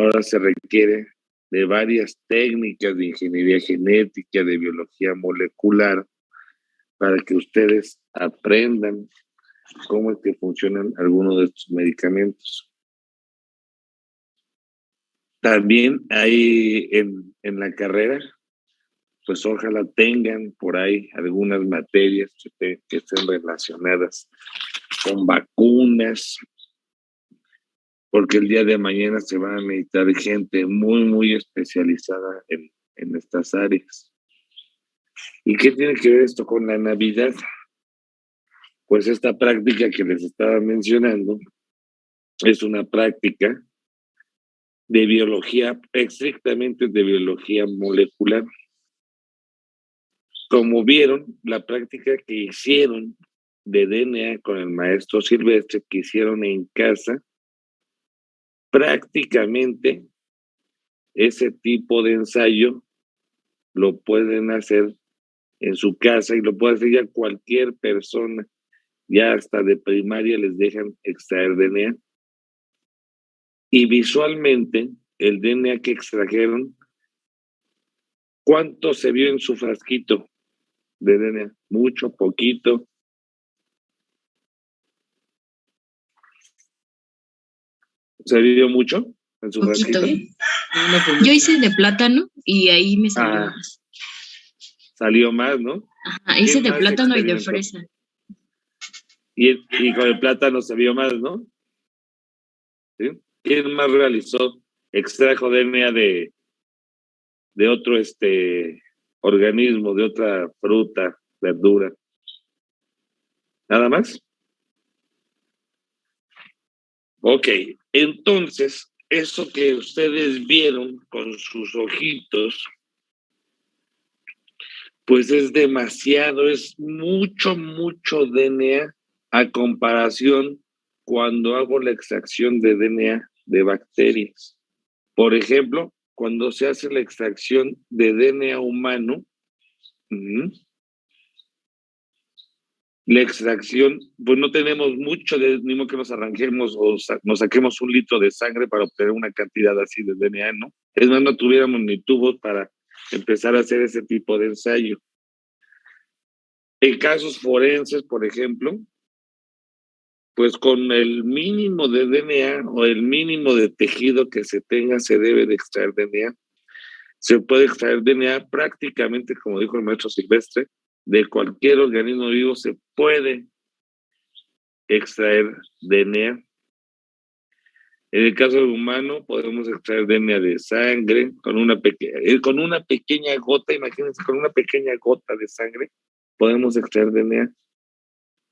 ahora se requiere de varias técnicas de ingeniería genética, de biología molecular, para que ustedes aprendan cómo es que funcionan algunos de estos medicamentos. También hay en la carrera, pues ojalá tengan por ahí algunas materias que estén relacionadas con vacunas, porque el día de mañana se van a necesitar gente muy, muy especializada en estas áreas. ¿Y qué tiene que ver esto con la Navidad? Pues esta práctica que les estaba mencionando es una práctica de biología, estrictamente de biología molecular. Como vieron, la práctica que hicieron de DNA con el maestro Silvestre, que hicieron en casa, prácticamente ese tipo de ensayo lo pueden hacer en su casa y lo puede hacer ya cualquier persona, ya hasta de primaria les dejan extraer DNA. Y visualmente, el DNA que extrajeron, ¿cuánto se vio en su frasquito de DNA? Mucho, poquito. ¿Se vio mucho en su Poquito. frasquito? Yo hice de plátano y ahí me salió más. Salió más, ¿no? Ajá, hice de plátano y de fresa. Y con el plátano se vio más, ¿no? ¿Sí? ¿Quién más realizó? Extrajo DNA de otro organismo, de otra fruta, verdura. ¿Nada más? Ok, entonces, eso que ustedes vieron con sus ojitos, pues es demasiado, es mucho, mucho DNA a comparación cuando hago la extracción de DNA de bacterias. Por ejemplo, cuando se hace la extracción de DNA humano, la extracción, pues no tenemos mucho, ni modo que nos arranquemos o nos saquemos 1 litro de sangre para obtener una cantidad así de DNA, ¿no? Es más, no tuviéramos ni tubos para empezar a hacer ese tipo de ensayo. En casos forenses, por ejemplo, pues con el mínimo de DNA o el mínimo de tejido que se tenga, se debe de extraer DNA. Se puede extraer DNA prácticamente, como dijo el maestro Silvestre, de cualquier organismo vivo se puede extraer DNA. En el caso del humano, podemos extraer DNA de sangre con una pequeña gota, imagínense, con una pequeña gota de sangre, podemos extraer DNA.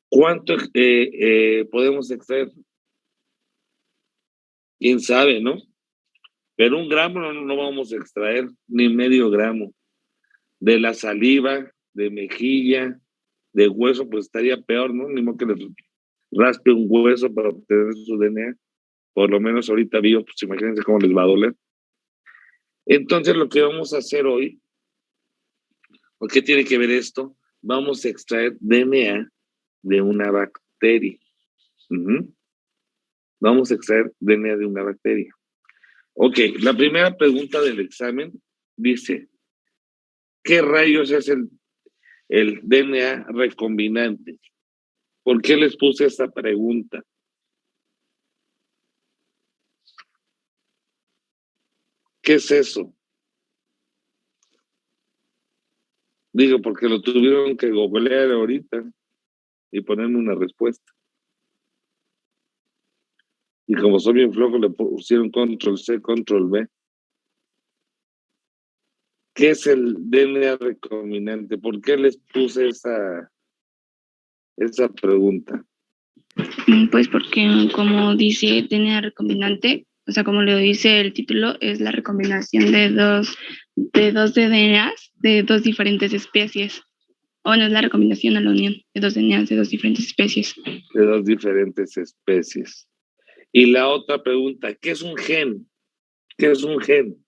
¿Cuánto podemos extraer? ¿Quién sabe, no? Pero 1 gramo no vamos a extraer, ni medio gramo. De la saliva, de mejilla, de hueso, pues estaría peor, ¿no? Ni modo que les raspe un hueso para obtener su DNA. Por lo menos ahorita vivo, pues imagínense cómo les va a doler. Entonces, lo que vamos a hacer hoy, ¿por qué tiene que ver esto? Vamos a extraer DNA de una bacteria. Vamos a extraer DNA de una bacteria. Ok, la primera pregunta del examen dice, ¿qué rayos es el DNA recombinante? ¿Por qué les puse esta pregunta? ¿Qué es eso? Digo, porque lo tuvieron que googlear ahorita y ponerme una respuesta. Y como soy bien flojo, le pusieron control C, control V. ¿Qué es el DNA recombinante? ¿Por qué les puse esa pregunta? Pues porque, como dice DNA recombinante, o sea, como lo dice el título, es la recombinación de dos DNAs de 2 diferentes especies. O no es la recombinación a la unión de 2 DNAs de 2 diferentes especies. De 2 diferentes especies. Y la otra pregunta, ¿qué es un gen? ¿Qué es un gen?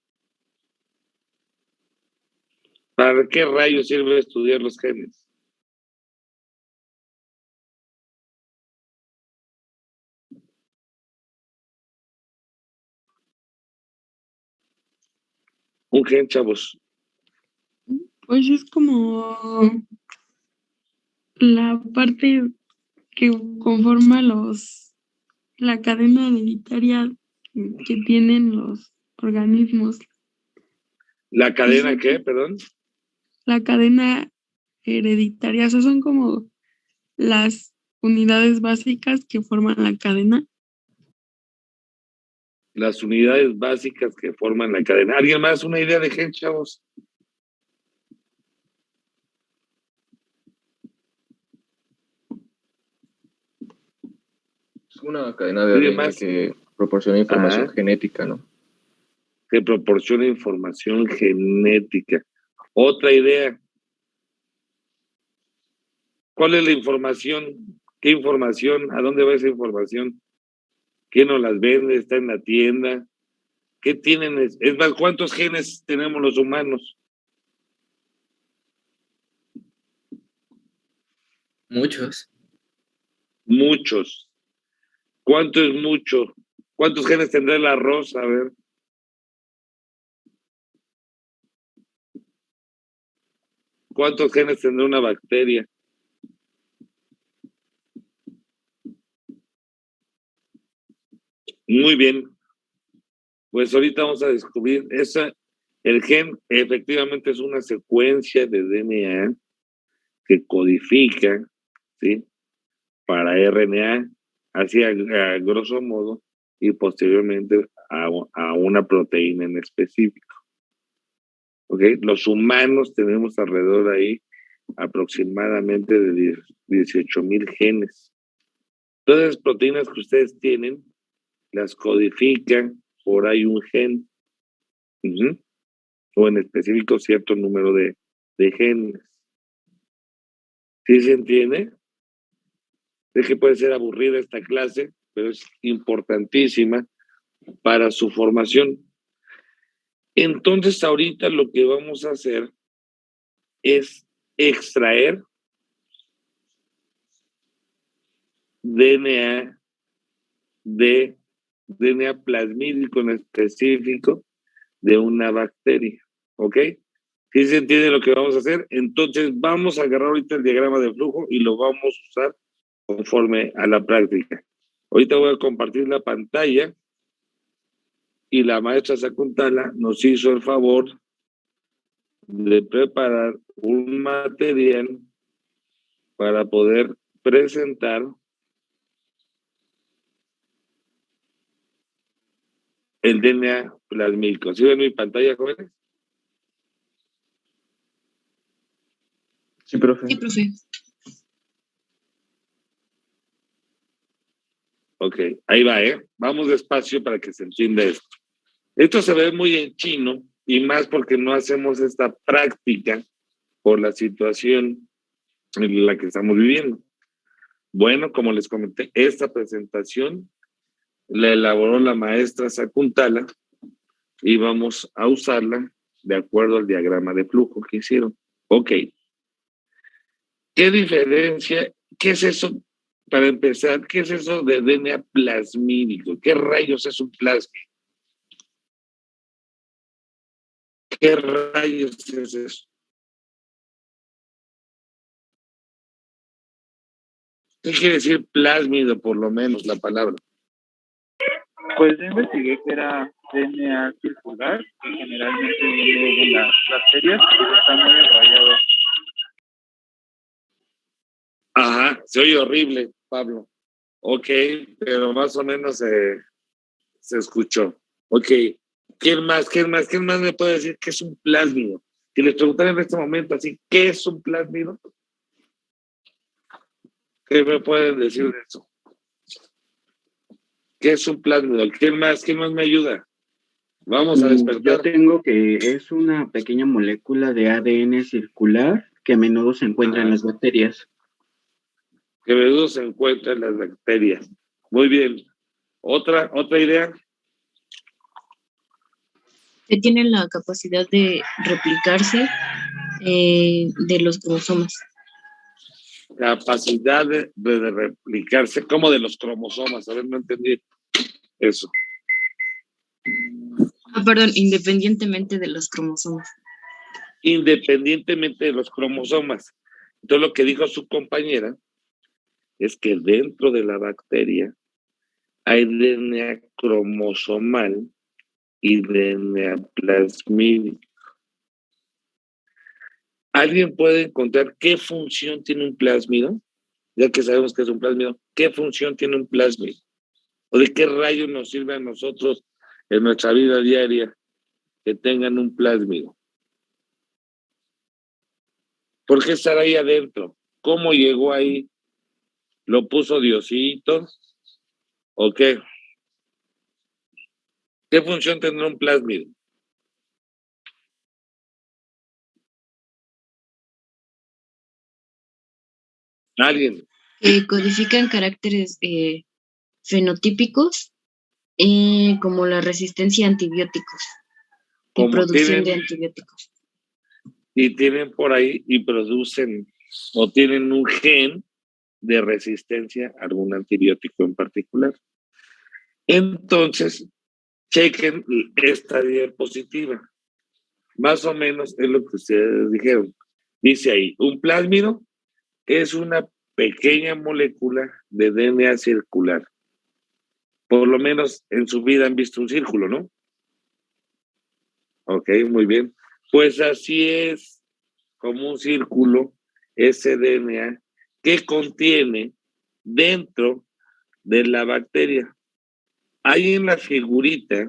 ¿Para qué rayos sirve estudiar los genes? Un gen, chavos. Pues es como la parte que conforma la cadena hereditaria que tienen los organismos. ¿La cadena qué, perdón? La cadena hereditaria, o sea, son como las unidades básicas que forman la cadena. Las unidades básicas que forman la cadena. ¿Alguien más? ¿Una idea de gen, chavos? Es una cadena de ¿Alguien ADN más? que proporciona información Ajá. genética, ¿no? Que proporciona información genética. Otra idea. ¿Cuál es la información? ¿Qué información? ¿A dónde va esa información? ¿Quién nos las vende? ¿Está en la tienda? ¿Qué tienen? Es más, ¿cuántos genes tenemos los humanos? Muchos. Muchos. ¿Cuánto es mucho? ¿Cuántos genes tendrá el arroz? A ver. ¿Cuántos genes tendrá una bacteria? Muy bien. Pues ahorita vamos a descubrir el gen efectivamente es una secuencia de DNA que codifica, ¿sí? Para RNA, así a grosso modo, y posteriormente a una proteína en específico. ¿Ok? Los humanos tenemos alrededor de ahí aproximadamente de 18,000 genes. Todas las proteínas que ustedes tienen las codifican por ahí un gen. Uh-huh. O en específico cierto número de genes. ¿Sí se entiende? Es que puede ser aburrida esta clase, pero es importantísima para su formación. Entonces, ahorita lo que vamos a hacer es extraer DNA de DNA plasmídico en específico de una bacteria. ¿Ok? ¿Sí se entiende lo que vamos a hacer? Entonces, vamos a agarrar ahorita el diagrama de flujo y lo vamos a usar conforme a la práctica. Ahorita voy a compartir la pantalla y la maestra Sakuntala nos hizo el favor de preparar un material para poder presentar el DNA plasmídico. ¿Sí ven mi pantalla, jóvenes? Sí, profe. Sí, profe. Ok, ahí va, ¿eh? Vamos despacio para que se entienda esto. Esto se ve muy en chino y más porque no hacemos esta práctica por la situación en la que estamos viviendo. Bueno, como les comenté, esta presentación la elaboró la maestra Sakuntala y vamos a usarla de acuerdo al diagrama de flujo que hicieron. Ok. ¿Qué diferencia? ¿Qué es eso? Para empezar, ¿qué es eso de DNA plasmídico? ¿Qué rayos es un plasmídico? ¿Qué rayos es eso? ¿Qué quiere decir plásmido, por lo menos, la palabra? Pues yo investigué que era DNA circular, que generalmente viene de las bacterias, que está muy enrollado. Ajá, se oye horrible, Pablo. Ok, pero más o menos se escuchó. Ok, ¿quién más me puede decir qué es un plásmido? Si les preguntan en este momento así, ¿qué es un plásmido? ¿Qué me pueden decir de eso? ¿Qué es un plásmido? ¿Quién más me ayuda? Vamos a despertar. Yo tengo que es una pequeña molécula de ADN circular que a menudo se encuentra en las bacterias. Que a menudo se encuentra en las bacterias. Muy bien. ¿Otra idea? Que tienen la capacidad de replicarse de los cromosomas. Capacidad de replicarse, como de los cromosomas. A ver, no entendí eso. Perdón, independientemente de los cromosomas. Independientemente de los cromosomas. Entonces lo que dijo su compañera es que dentro de la bacteria hay DNA cromosomal y DNA plasmídico. ¿Alguien puede encontrar qué función tiene un plásmido? Ya que sabemos que es un plásmido, ¿qué función tiene un plásmido? ¿O de qué rayos nos sirve a nosotros en nuestra vida diaria que tengan un plásmido? ¿Por qué estar ahí adentro? ¿Cómo llegó ahí? ¿Lo puso Diosito? ¿O qué? ¿Qué función tendrá un plásmido? ¿Alguien? Codifican caracteres fenotípicos como la resistencia a antibióticos y Como producción de tienen, antibióticos. y tienen por ahí y producen o tienen un gen de resistencia a algún antibiótico en particular. Entonces, chequen esta diapositiva. Más o menos es lo que ustedes dijeron. Dice ahí, un plásmido es una pequeña molécula de DNA circular. Por lo menos en su vida han visto un círculo, ¿no? Ok, muy bien. Pues así es como un círculo ese DNA que contiene dentro de la bacteria. Ahí en la figurita,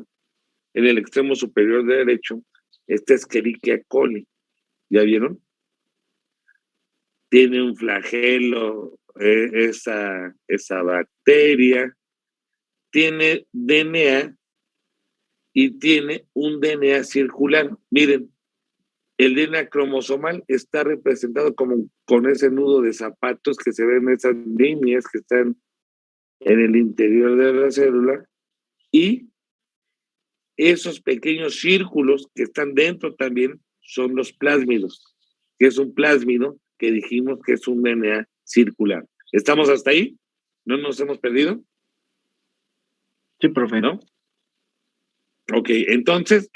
en el extremo superior derecho, está Escherichia coli. ¿Ya vieron? Tiene un flagelo, esa bacteria, tiene DNA y tiene un DNA circular. Miren, el DNA cromosomal está representado como con ese nudo de zapatos que se ven, esas líneas que están en el interior de la célula, y esos pequeños círculos que están dentro también son los plásmidos, que es un plásmido que dijimos que es un DNA circular. ¿Estamos hasta ahí? ¿No nos hemos perdido? Sí, profe. ¿No? Ok, entonces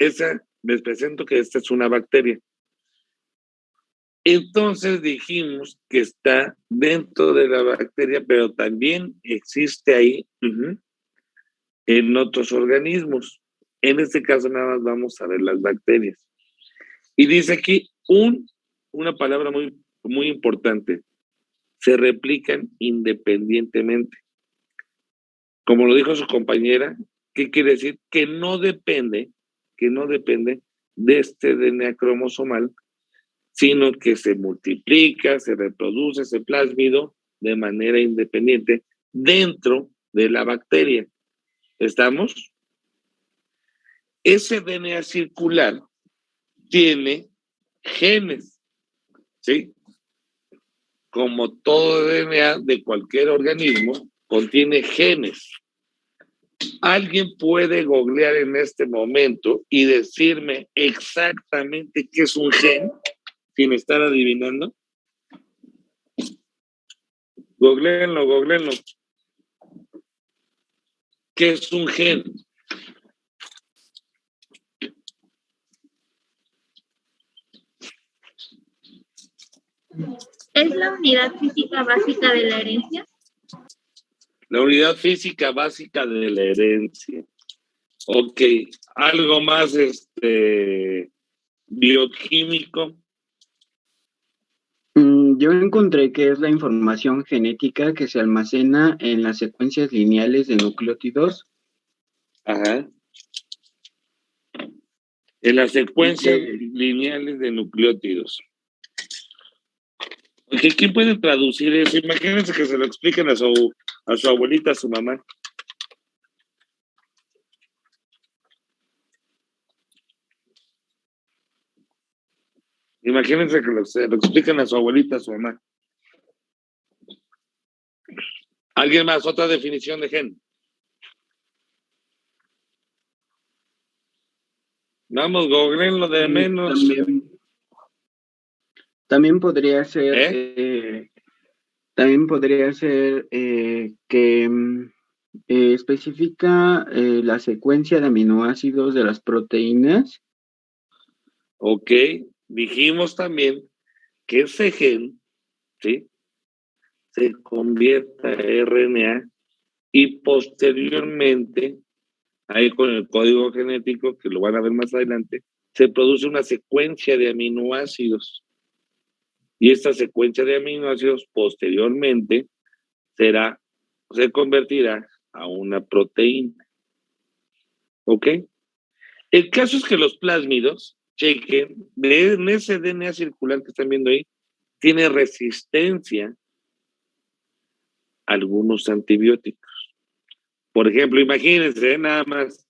les presento que esta es una bacteria. Entonces dijimos que está dentro de la bacteria, pero también existe ahí en otros organismos. En este caso nada más vamos a ver las bacterias. Y dice aquí una palabra muy, muy importante. Se replican independientemente. Como lo dijo su compañera, ¿qué quiere decir? Que no depende de este DNA cromosomal, sino que se multiplica, se reproduce ese plásmido de manera independiente dentro de la bacteria. ¿Estamos? Ese DNA circular tiene genes, ¿sí? Como todo DNA de cualquier organismo, contiene genes. ¿Alguien puede googlear en este momento y decirme exactamente qué es un gen sin estar adivinando? Googleenlo. ¿Qué es un gen? ¿Es la unidad física básica de la herencia? La unidad física básica de la herencia. Ok, algo más bioquímico. Yo encontré que es la información genética que se almacena en las secuencias lineales de nucleótidos. Ajá. En las secuencias lineales de nucleótidos. Okay, ¿quién puede traducir eso? Imagínense que se lo expliquen a su abuelita, a su mamá. Imagínense que se lo expliquen a su abuelita, a su mamá. ¿Alguien más? Otra definición de gen. Vamos, googleenlo de menos. También podría ser, que especifica la secuencia de aminoácidos de las proteínas. Ok, dijimos también que ese gen, ¿sí? Se convierte a RNA y posteriormente, ahí con el código genético, que lo van a ver más adelante, se produce una secuencia de aminoácidos. Y esta secuencia de aminoácidos posteriormente se convertirá a una proteína. ¿Ok? El caso es que los plásmidos, chequen, en ese DNA circular que están viendo ahí, tiene resistencia a algunos antibióticos. Por ejemplo, imagínense nada más,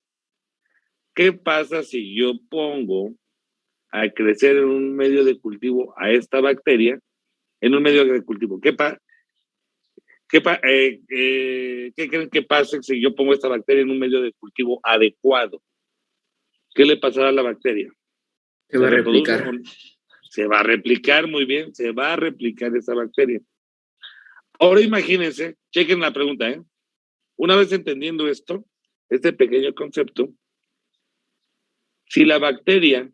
¿qué pasa si yo pongo a crecer en un medio de cultivo a esta bacteria, en un medio de cultivo? ¿Qué creen que pase si yo pongo esta bacteria en un medio de cultivo adecuado? ¿Qué le pasará a la bacteria? Se va a reproduce replicar. Se va a replicar, muy bien, se va a replicar esa bacteria. Ahora imagínense, chequen la pregunta, ¿eh? Una vez entendiendo esto, este pequeño concepto, si la bacteria,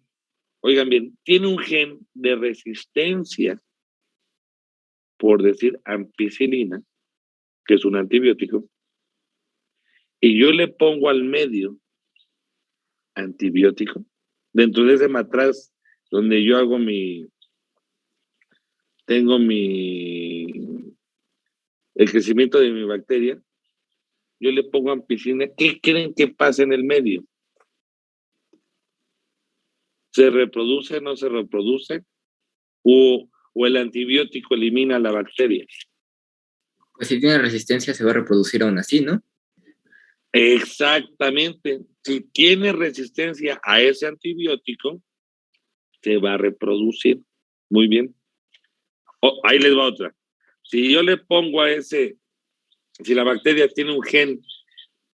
oigan bien, tiene un gen de resistencia, por decir ampicilina, que es un antibiótico, y yo le pongo al medio antibiótico, dentro de ese matraz donde yo tengo el crecimiento de mi bacteria, yo le pongo ampicilina, ¿qué creen que pasa en el medio? ¿Se reproduce, no se reproduce? ¿O el antibiótico elimina la bacteria? Pues si tiene resistencia se va a reproducir aún así, ¿no? Exactamente. Si tiene resistencia a ese antibiótico, se va a reproducir. Muy bien. Ahí les va otra. Si yo le pongo si la bacteria tiene un gen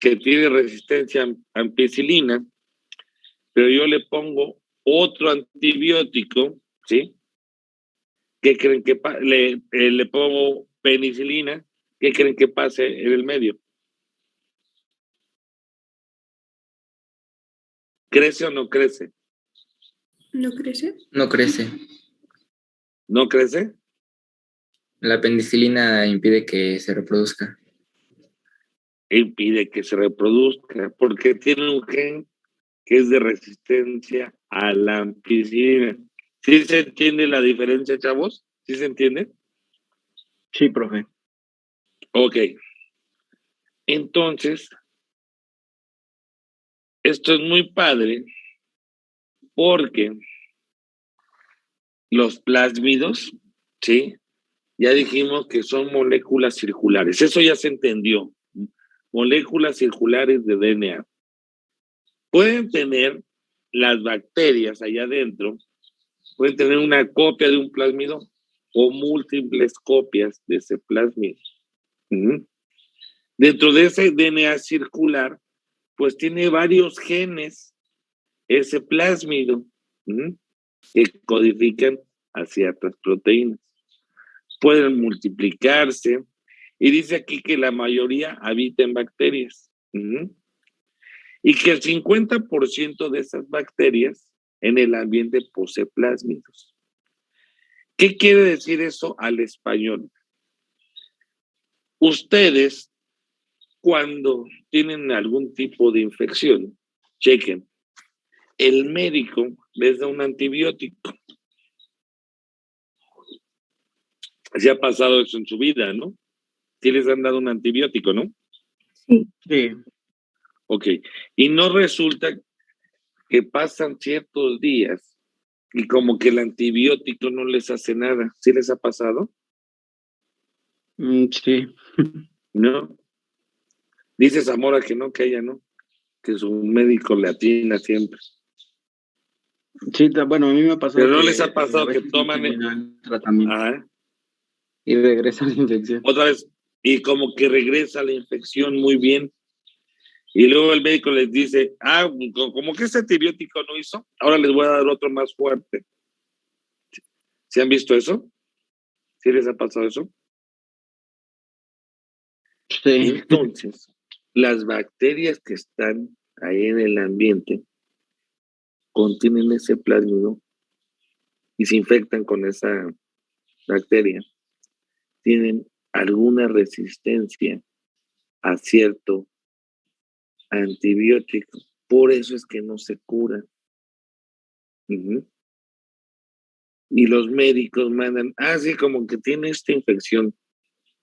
que tiene resistencia a ampicilina, pero yo le pongo otro antibiótico, ¿sí? ¿Qué creen que le pongo penicilina? ¿Qué creen que pase en el medio? ¿Crece o no crece? ¿No crece? No crece. ¿No crece? La penicilina impide que se reproduzca. Impide que se reproduzca porque tiene un gen que es de resistencia a la ampicilina. ¿Sí se entiende la diferencia, chavos? ¿Sí se entiende? Sí, profe. Ok. Entonces, esto es muy padre porque los plásmidos, ¿sí? Ya dijimos que son moléculas circulares. Eso ya se entendió. Moléculas circulares de DNA. Pueden tener las bacterias allá adentro, pueden tener una copia de un plásmido o múltiples copias de ese plásmido. Dentro de ese DNA circular, pues tiene varios genes, ese plásmido, que codifican a ciertas proteínas. Pueden multiplicarse, y dice aquí que la mayoría habita en bacterias. Y que el 50% de esas bacterias en el ambiente posee plásmidos. ¿Qué quiere decir eso al español? Ustedes, cuando tienen algún tipo de infección, chequen, el médico les da un antibiótico. Se ha pasado eso en su vida, ¿no? Sí les han dado un antibiótico, ¿no? Sí. Sí. Ok. Y no resulta que pasan ciertos días y como que el antibiótico no les hace nada. ¿Sí les ha pasado? Sí. ¿No? Dice Zamora que no, que ella no, que su médico le atina siempre. Sí, bueno, a mí me ha pasado. Pero no que les ha pasado a que veces toman termina el tratamiento ajá, y regresa la infección. otra vez y como que regresa la infección muy bien. Y luego el médico les dice, como que ese antibiótico no hizo, ahora les voy a dar otro más fuerte. ¿Sí han visto eso? ¿Sí les ha pasado eso? Sí. Entonces, las bacterias que están ahí en el ambiente contienen ese plásmido y se infectan con esa bacteria, tienen alguna resistencia a cierto antibiótico. Por eso es que no se cura. Uh-huh. Y los médicos mandan, sí, como que tiene esta infección,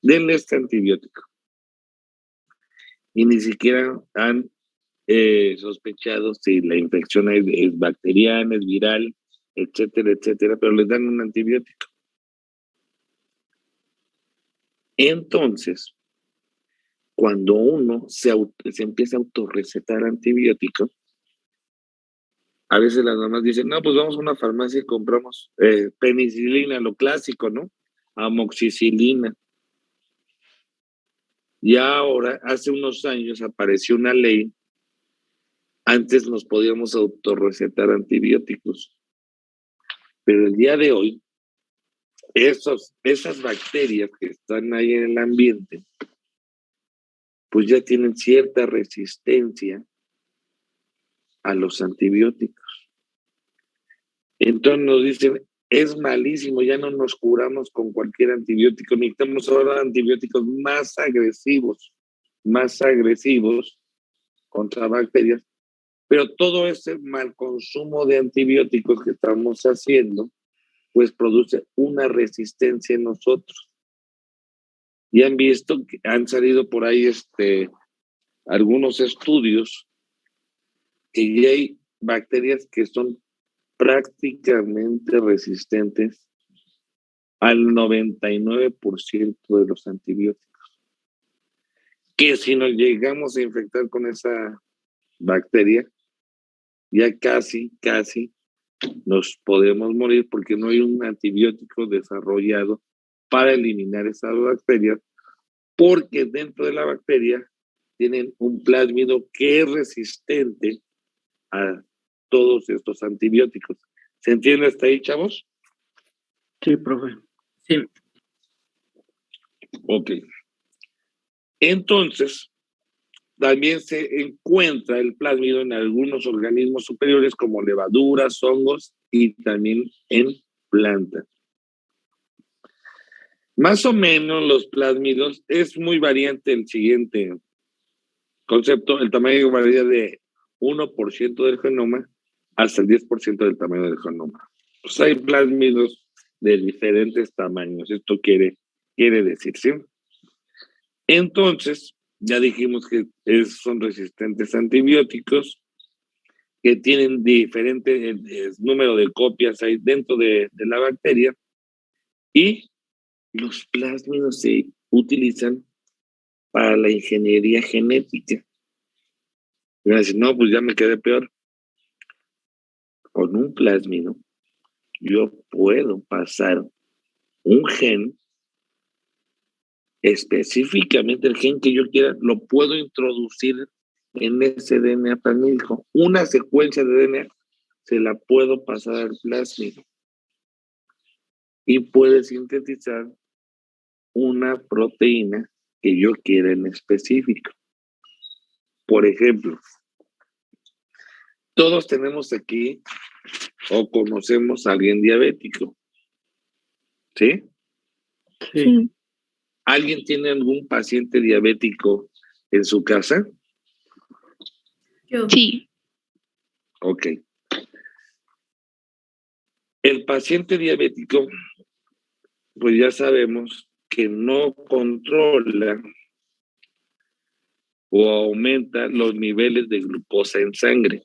denle este antibiótico. Y ni siquiera han sospechado si la infección es bacteriana, es viral, etcétera, etcétera, pero les dan un antibiótico. Entonces, cuando uno se empieza a autorrecetar antibióticos, a veces las mamás dicen, no, pues vamos a una farmacia y compramos penicilina, lo clásico, ¿no? Amoxicilina. Y ahora, hace unos años, apareció una ley. Antes nos podíamos autorrecetar antibióticos. Pero el día de hoy, esas bacterias que están ahí en el ambiente, pues ya tienen cierta resistencia a los antibióticos. Entonces nos dicen, es malísimo, ya no nos curamos con cualquier antibiótico, necesitamos ahora antibióticos más agresivos contra bacterias, pero todo ese mal consumo de antibióticos que estamos haciendo, pues produce una resistencia en nosotros. Y han visto que han salido por ahí algunos estudios que ya hay bacterias que son prácticamente resistentes al 99% de los antibióticos. Que si nos llegamos a infectar con esa bacteria, ya casi nos podemos morir porque no hay un antibiótico desarrollado para eliminar esas bacterias, porque dentro de la bacteria tienen un plásmido que es resistente a todos estos antibióticos. ¿Se entiende hasta ahí, chavos? Sí, profe. Sí. Ok. Entonces, también se encuentra el plásmido en algunos organismos superiores como levaduras, hongos y también en plantas. Más o menos los plásmidos es muy variante el siguiente concepto. El tamaño varía de 1% del genoma hasta el 10% del tamaño del genoma. Pues hay plásmidos de diferentes tamaños. Esto quiere decir, ¿sí? Entonces, ya dijimos que son resistentes a antibióticos, que tienen diferente número de copias ahí dentro de la bacteria, y los plásmidos se utilizan para la ingeniería genética. Y van a decir, no, pues ya me quedé peor. Con un plásmido, yo puedo pasar un gen, específicamente el gen que yo quiera, lo puedo introducir en ese DNA plasmídico. Una secuencia de DNA se la puedo pasar al plásmido y puede sintetizar una proteína que yo quiera en específico. Por ejemplo, todos tenemos aquí o conocemos a alguien diabético, ¿sí? Sí. ¿Alguien tiene algún paciente diabético en su casa? Yo. Sí. Ok. El paciente diabético, pues ya sabemos que no controla o aumenta los niveles de glucosa en sangre.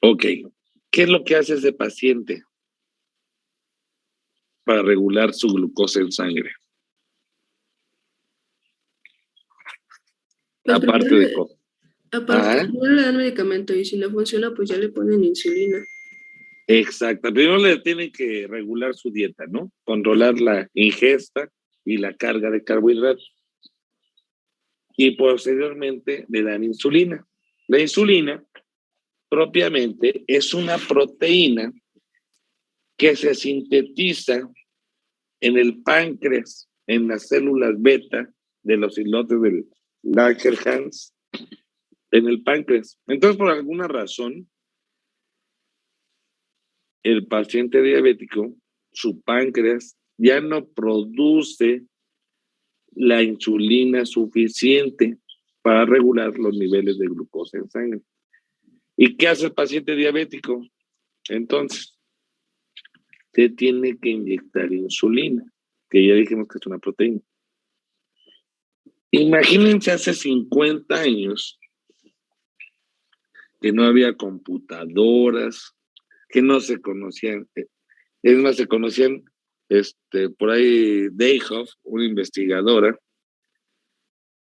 Ok. ¿Qué es lo que hace ese paciente para regular su glucosa en sangre? Pues Aparte de primero le dan medicamento y si no funciona, pues ya le ponen insulina. Exacto. Primero le tienen que regular su dieta, ¿no? Controlar la ingesta y la carga de carbohidratos. Y posteriormente le dan insulina. La insulina propiamente es una proteína que se sintetiza en el páncreas, en las células beta de los islotes del Langerhans en el páncreas. Entonces, por alguna razón, el paciente diabético, su páncreas ya no produce la insulina suficiente para regular los niveles de glucosa en sangre. ¿Y qué hace el paciente diabético? Entonces, se tiene que inyectar insulina, que ya dijimos que es una proteína. Imagínense hace 50 años que no había computadoras, que no se conocían, es más, se conocían, por ahí Dayhoff, una investigadora,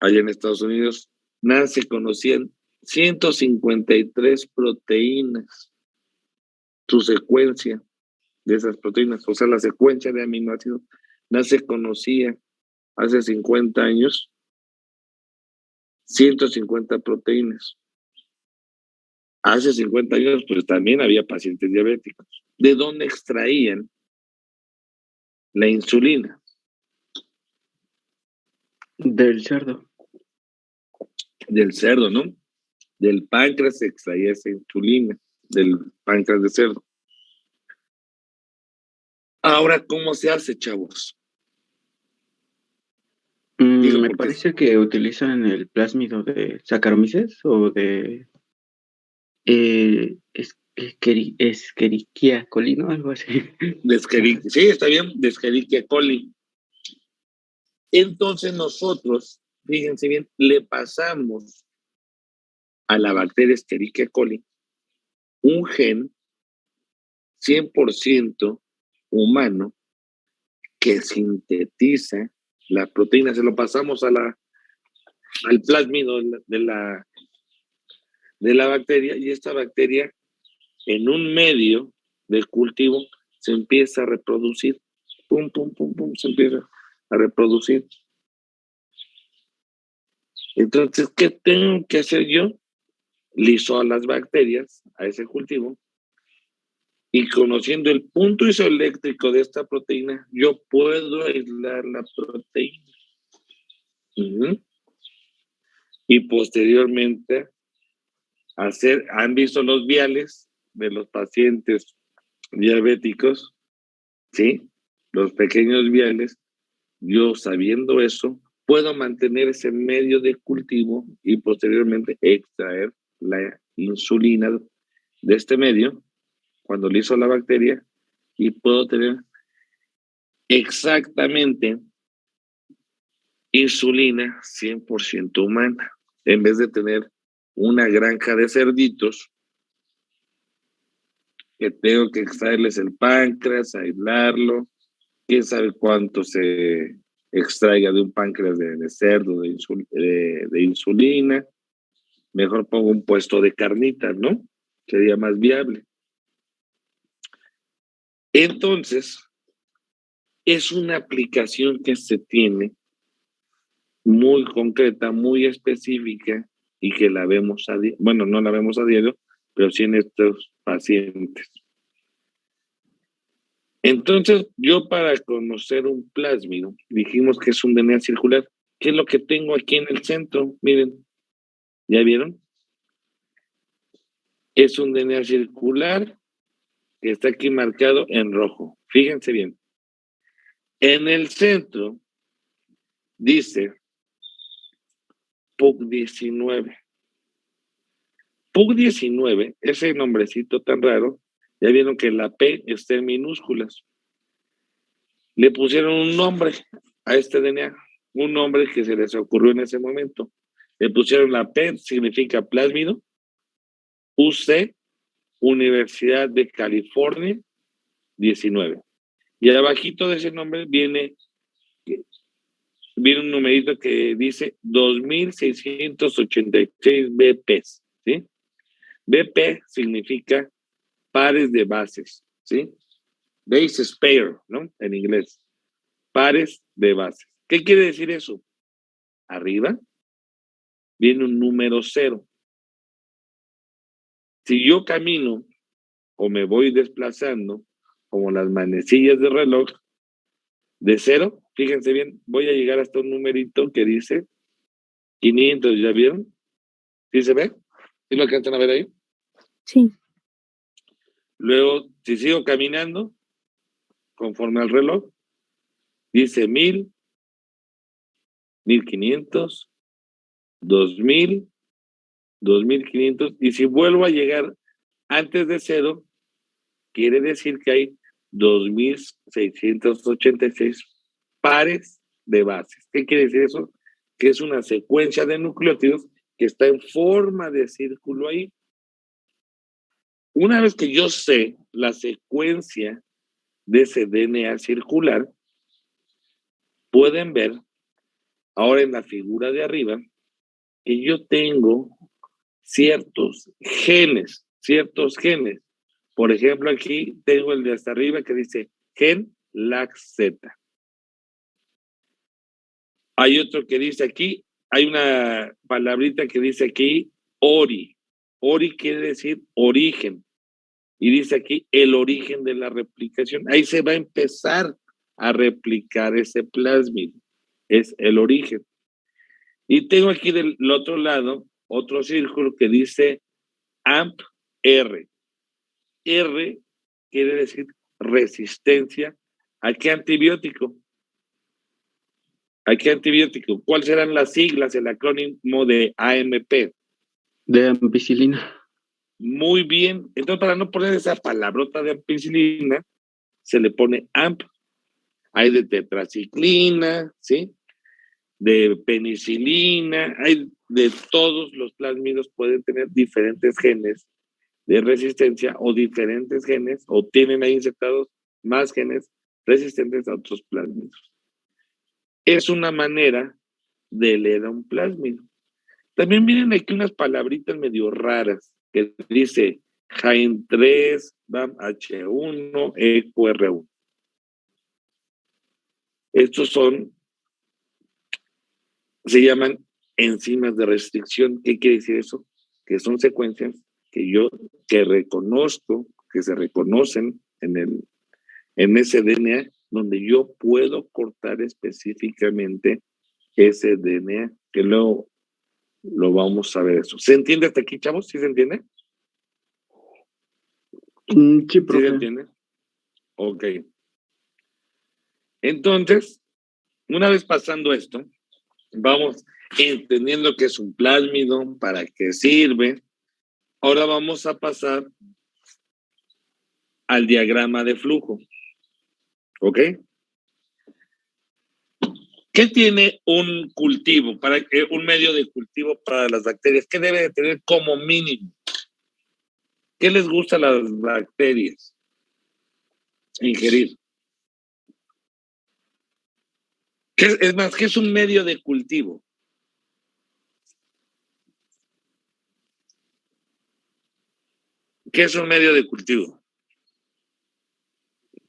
allá en Estados Unidos, nada, se conocían 153 proteínas, su secuencia de esas proteínas, o sea, la secuencia de aminoácidos, no se conocía hace 50 años, 150 proteínas. Hace 50 años, pues también había pacientes diabéticos. ¿De dónde extraían la insulina? Del cerdo. Del cerdo, ¿no? Del páncreas se extraía esa insulina, del páncreas de cerdo. Ahora, ¿cómo se hace, chavos? Me parece que utilizan el plásmido de Saccharomyces o de Escherichia coli, ¿no? Algo así. Sí, está bien, de Escherichia coli. Entonces nosotros, fíjense bien, le pasamos a la bacteria Escherichia coli un gen 100% humano que sintetiza la proteína, se lo pasamos al plásmido de la bacteria, y esta bacteria en un medio de cultivo se empieza a reproducir, pum, pum, pum, pum, se empieza a reproducir. Entonces, ¿qué tengo que hacer yo? Liso a las bacterias, a ese cultivo, y conociendo el punto isoeléctrico de esta proteína, yo puedo aislar la proteína. Y posteriormente han visto los viales de los pacientes diabéticos, ¿sí? Los pequeños viales. Yo, sabiendo eso, puedo mantener ese medio de cultivo y posteriormente extraer la insulina de este medio cuando liso la bacteria, y puedo tener exactamente insulina 100% humana, en vez de tener una granja de cerditos que tengo que extraerles el páncreas, aislarlo, quién sabe cuánto se extraiga de un páncreas de cerdo, de insulina. Mejor pongo un puesto de carnitas, ¿no? Sería más viable. Entonces, es una aplicación que se tiene muy concreta, muy específica, y que la vemos a diario. Bueno, no la vemos a diario, pero sí en estos pacientes. Entonces, yo, para conocer un plásmido, dijimos que es un DNA circular. ¿Qué es lo que tengo aquí en el centro? Miren, ¿ya vieron? Es un DNA circular que está aquí marcado en rojo. Fíjense bien. En el centro dice PUC19. PUC19, ese nombrecito tan raro, ya vieron que la P está en minúsculas. Le pusieron un nombre a este DNA, un nombre que se les ocurrió en ese momento. Le pusieron la P, significa plásmido, UC, Universidad de California, 19. Y abajito de ese nombre viene un numerito que dice 2686 BPs, ¿sí? BP significa pares de bases, ¿sí? Base pair, ¿no? En inglés. Pares de bases. ¿Qué quiere decir eso? Arriba viene un número 0. Si yo camino o me voy desplazando como las manecillas de reloj, de 0, fíjense bien, voy a llegar hasta un numerito que dice 500, ¿ya vieron? ¿Sí se ve? ¿Sí lo alcanzan a ver ahí? Sí. Luego, si sigo caminando, conforme al reloj, dice 1000, 1500, 2000, 2500, y si vuelvo a llegar antes de 0, quiere decir que hay 2686 pares de bases. ¿Qué quiere decir eso? Que es una secuencia de nucleótidos que está en forma de círculo ahí. Una vez que yo sé la secuencia de ese DNA circular, pueden ver ahora en la figura de arriba que yo tengo ciertos genes. Por ejemplo, aquí tengo el de hasta arriba que dice gen LAC-Z. Hay otro que dice aquí, hay una palabrita que dice aquí ORI. ORI quiere decir origen. Y dice aquí el origen de la replicación. Ahí se va a empezar a replicar ese plásmido. Es el origen. Y tengo aquí del otro lado otro círculo que dice AMP-R. R quiere decir resistencia. ¿A qué antibiótico? ¿A qué antibiótico? ¿Cuáles serán las siglas, el acrónimo de AMP? De ampicilina. Muy bien. Entonces, para no poner esa palabrota de ampicilina, se le pone AMP. Hay de tetraciclina, ¿sí? De penicilina, hay de todos los plásmidos, pueden tener diferentes genes de resistencia o diferentes genes, o tienen ahí insertados más genes resistentes a otros plásmidos. Es una manera de leer a un plásmido. También vienen aquí unas palabritas medio raras que dice HAIN 3, BAM H1, EQR1. Estos se llaman enzimas de restricción. ¿Qué quiere decir eso? Que son secuencias que reconozco, que se reconocen en ese DNA, donde yo puedo cortar específicamente ese DNA, que luego lo vamos a ver eso. ¿Se entiende hasta aquí, chavos? ¿Sí se entiende? Sí, ¿Sí profe. se entiende? Ok. Entonces, una vez pasando esto, vamos entendiendo qué es un plásmido, para qué sirve. Ahora vamos a pasar al diagrama de flujo. ¿Ok? ¿Qué tiene un cultivo, un medio de cultivo para las bacterias? ¿Qué debe de tener como mínimo? ¿Qué les gusta a las bacterias ingerir? Es más, ¿qué es un medio de cultivo? ¿Qué es un medio de cultivo?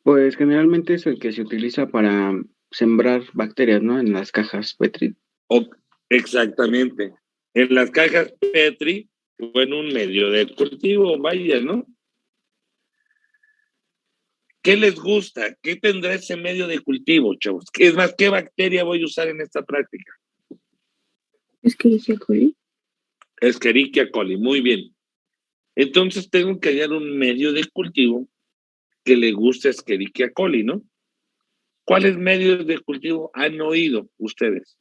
Pues generalmente es el que se utiliza para sembrar bacterias, ¿no? En las cajas Petri. Exactamente. En las cajas Petri, o en un medio de cultivo, vaya, ¿no? ¿Qué les gusta? ¿Qué tendrá ese medio de cultivo, chavos? Es más, ¿qué bacteria voy a usar en esta práctica? Escherichia coli. Escherichia coli, muy bien. Entonces tengo que hallar un medio de cultivo que le guste a Escherichia coli, ¿no? ¿Cuáles medios de cultivo han oído ustedes?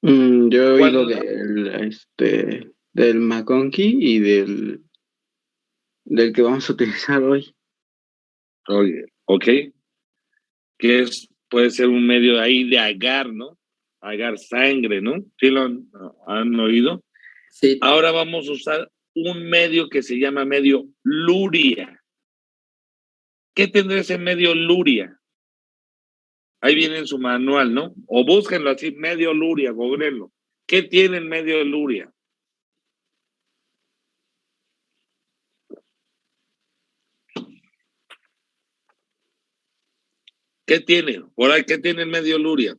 Yo he oído ¿Cuál? del McConkey y del que vamos a utilizar hoy. Oye, ok. Puede ser un medio ahí de agar, ¿no? Agar sangre, ¿no? ¿Sí lo han oído? Sí. Ahora vamos a usar un medio que se llama medio Luria. ¿Qué tendrá ese medio Luria? Ahí viene en su manual, ¿no? O búsquenlo así, medio Luria, googleenlo. ¿Qué tiene el medio Luria? ¿Qué tiene? Por ahí, ¿qué tiene el medio Luria?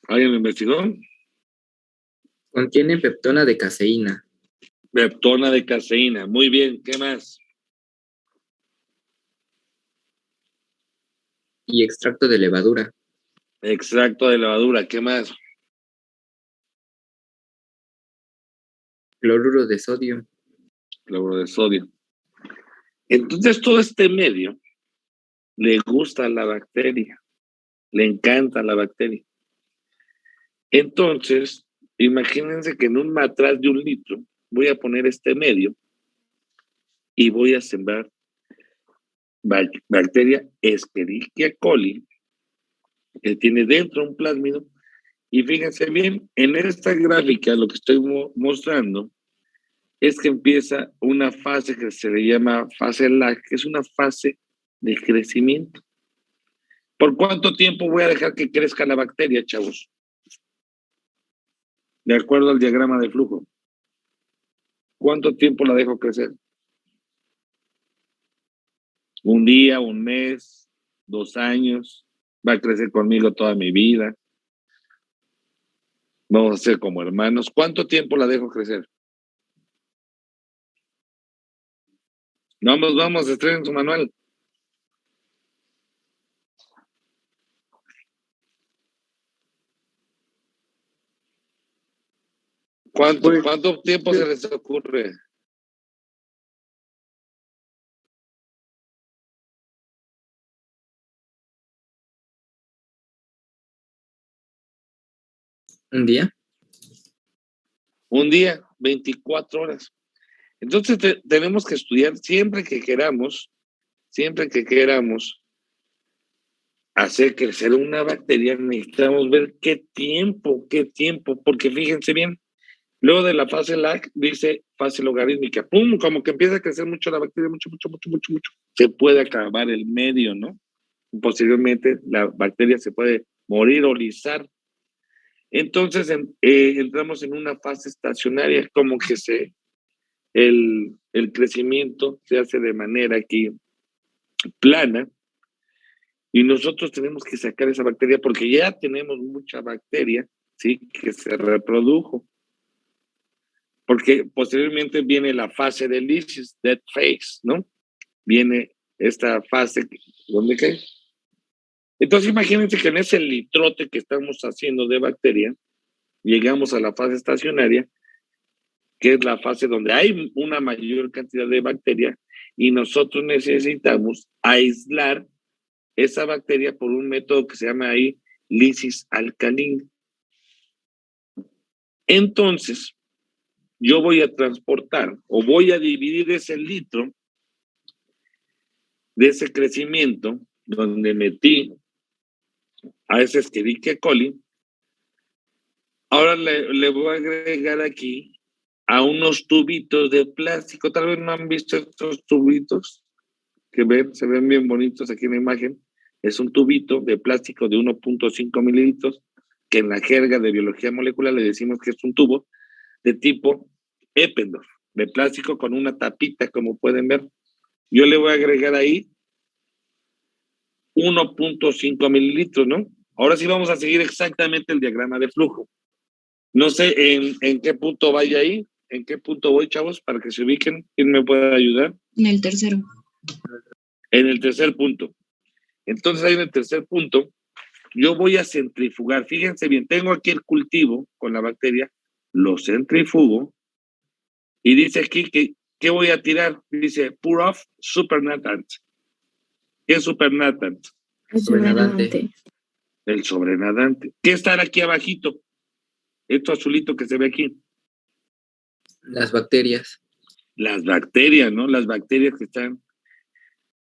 ¿Alguien lo investigó? Contiene peptona de caseína Peptona de caseína. Muy bien, ¿qué más? y extracto de levadura. Extracto de levadura, ¿qué más? Cloruro de sodio. Cloruro de sodio. Entonces, todo este medio le gusta a la bacteria, le encanta a la bacteria. Entonces, imagínense que en un matraz de 1 litro voy a poner este medio y voy a sembrar bacteria Escherichia coli, que tiene dentro un plásmido. Y fíjense bien, en esta gráfica lo que estoy mostrando es que empieza una fase que se le llama fase lag, que es una fase de crecimiento. ¿Por cuánto tiempo voy a dejar que crezca la bacteria, chavos? De acuerdo al diagrama de flujo. ¿Cuánto tiempo la dejo crecer? 1 día, 1 mes, 2 años. Va a crecer conmigo toda mi vida. Vamos a ser como hermanos. ¿Cuánto tiempo la dejo crecer? Vamos, estrenen su manual. ¿Cuánto tiempo se les ocurre? ¿Un día? 1 día, 24 horas. Entonces tenemos que estudiar siempre que queramos hacer crecer una bacteria, necesitamos ver qué tiempo, porque fíjense bien, luego de la fase lag dice fase logarítmica, ¡pum! Como que empieza a crecer mucho la bacteria, mucho. Se puede acabar el medio, ¿no? Posteriormente la bacteria se puede morir o lisar. Entonces entramos en una fase estacionaria, como que el crecimiento se hace de manera aquí plana, y nosotros tenemos que sacar esa bacteria porque ya tenemos mucha bacteria, ¿sí? Que se reprodujo. Porque posteriormente viene la fase de lysis, death phase, ¿no? Viene esta fase, ¿dónde cae? Entonces imagínense que en ese litrote que estamos haciendo de bacteria, llegamos a la fase estacionaria, que es la fase donde hay una mayor cantidad de bacteria, y nosotros necesitamos aislar esa bacteria por un método que se llama ahí lisis alcalina. Entonces, yo voy a transportar o voy a dividir ese litro de ese crecimiento donde metí a ese Escherichia coli. Ahora le voy a agregar aquí a unos tubitos de plástico. Tal vez no han visto estos tubitos que se ven bien bonitos aquí en la imagen. Es un tubito de plástico de 1.5 mililitros, que en la jerga de biología molecular le decimos que es un tubo de tipo Eppendorf, de plástico con una tapita, como pueden ver. Yo le voy a agregar ahí 1.5 mililitros, ¿no? Ahora sí vamos a seguir exactamente el diagrama de flujo. No sé en qué punto vaya ahí, en qué punto voy, chavos, para que se ubiquen. ¿Quién me puede ayudar? En el tercero. En el tercer punto. Entonces ahí en el tercer punto, yo voy a centrifugar. Fíjense bien, tengo aquí el cultivo con la bacteria, lo centrifugo, y dice aquí que ¿qué voy a tirar? Dice pour off supernatant. ¿Qué es supernatant? El sobrenadante. El sobrenadante. ¿Qué está aquí abajito? Esto azulito que se ve aquí. Las bacterias. Las bacterias, ¿no? Las bacterias que están,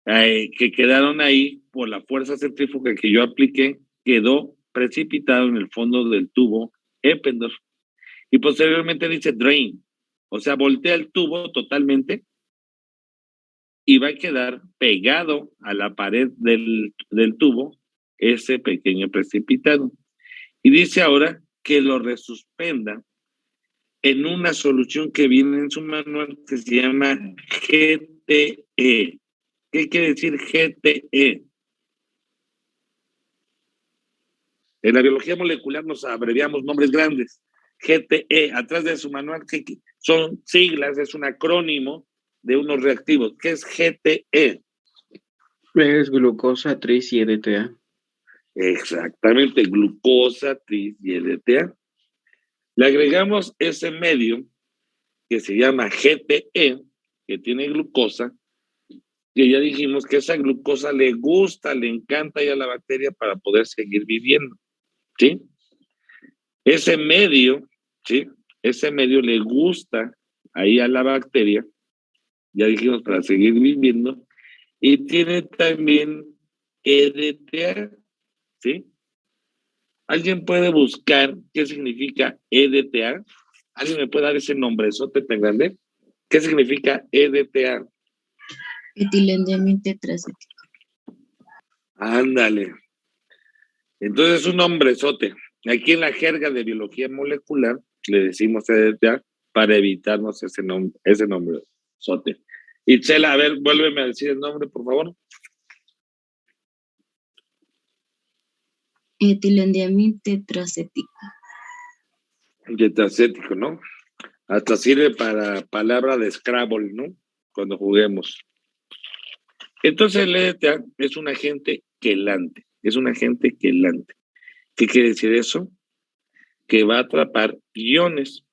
que quedaron ahí por la fuerza centrífuga que yo apliqué, quedó precipitado en el fondo del tubo Eppendorf. Y posteriormente dice drain. O sea, voltea el tubo totalmente y va a quedar pegado a la pared del tubo ese pequeño precipitado. Y dice ahora que lo resuspenda en una solución que viene en su manual que se llama GTE. ¿Qué quiere decir GTE? En la biología molecular nos abreviamos nombres grandes. GTE, atrás de su manual, que son siglas, es un acrónimo de unos reactivos. ¿Qué es GTE? Es glucosa, tris y EDTA. Exactamente, glucosa, tris y EDTA. Le agregamos ese medio que se llama GTE, que tiene glucosa, que ya dijimos que esa glucosa le gusta, le encanta ya a la bacteria para poder seguir viviendo, ¿sí? Ese medio, ¿sí? Ese medio le gusta ahí a la bacteria, ya dijimos, para seguir viviendo, y tiene también EDTA, ¿sí? ¿Alguien puede buscar qué significa EDTA? ¿Alguien me puede dar ese nombrezote tan grande? ¿Qué significa EDTA? Etilendiamina tetracético. Ándale. Entonces es un nombrezote. Aquí en la jerga de biología molecular le decimos EDTA para evitarnos ese nombrezote. Itzel, a ver, vuélveme a decir el nombre, por favor. Etilendiamina tetracético. Tetracético, ¿no? Hasta sirve para palabra de Scrabble, ¿no? Cuando juguemos. Entonces el EDTA es un agente quelante. Es un agente quelante. ¿Qué quiere decir eso? Que va a atrapar iones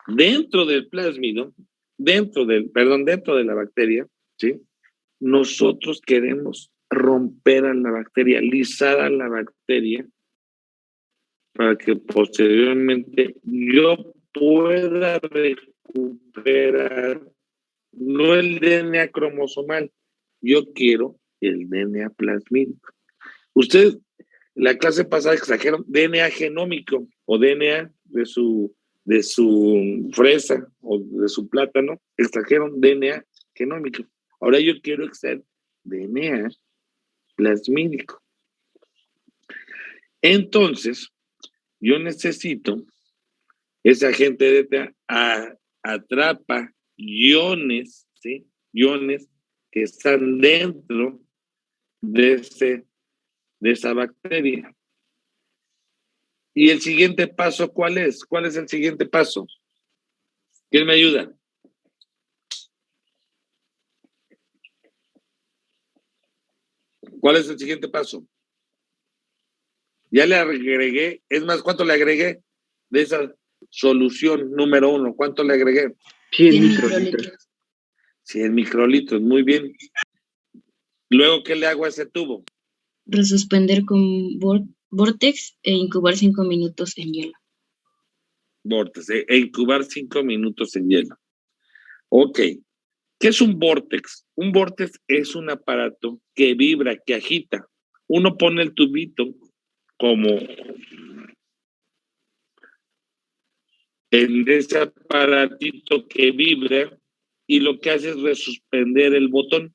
dentro del plásmido, dentro de la bacteria, ¿sí? Nosotros queremos romper a la bacteria, lisar a la bacteria, para que posteriormente yo pueda recuperar no el DNA cromosomal, yo quiero el DNA plasmídico. Ustedes, la clase pasada extrajeron DNA genómico o DNA de su fresa o de su plátano, extrajeron DNA genómico. Ahora yo quiero extraer DNA plasmídico. Entonces, yo necesito, ese agente de atrapa iones, ¿sí? Iones que están dentro de esa bacteria. ¿Y el siguiente paso cuál es? ¿Cuál es el siguiente paso? ¿Quién me ayuda? ¿Cuál es el siguiente paso? Ya le agregué, es más, ¿cuánto le agregué de esa solución número 1? ¿Cuánto le agregué? 100 microlitros. 100 microlitros, muy bien. Luego, ¿qué le hago a ese tubo? Resuspender con Vortex e incubar 5 minutos en hielo. Vortex, e incubar 5 minutos en hielo. Ok. ¿Qué es un vórtex? Un vórtex es un aparato que vibra, que agita. Uno pone el tubito como en ese aparatito que vibra y lo que hace es resuspender el botón.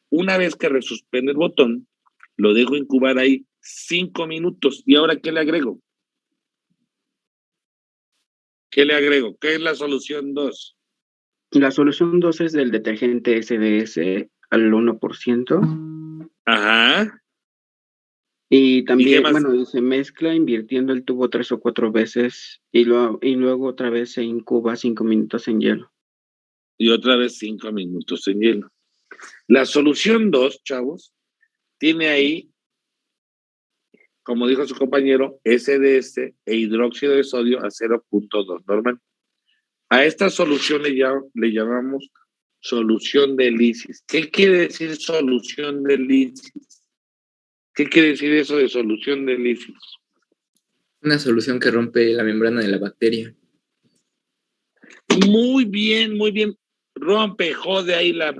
Una vez que resuspende el botón, lo dejo incubar ahí 5 minutos. ¿Y ahora qué le agrego? ¿Qué le agrego? ¿Qué es la solución 2? La solución 2 es del detergente SDS al 1%. Ajá. Y también, bueno, se mezcla invirtiendo el tubo 3 o 4 veces y luego otra vez se incuba 5 minutos en hielo. Y otra vez 5 minutos en hielo. La solución 2, chavos, tiene ahí, como dijo su compañero, SDS e hidróxido de sodio a 0.2 normal. A esta solución le llamamos solución de lisis. ¿Qué quiere decir solución de lisis? ¿Qué quiere decir eso de solución de lisis? Una solución que rompe la membrana de la bacteria. Muy bien, muy bien. Rompe, jode ahí la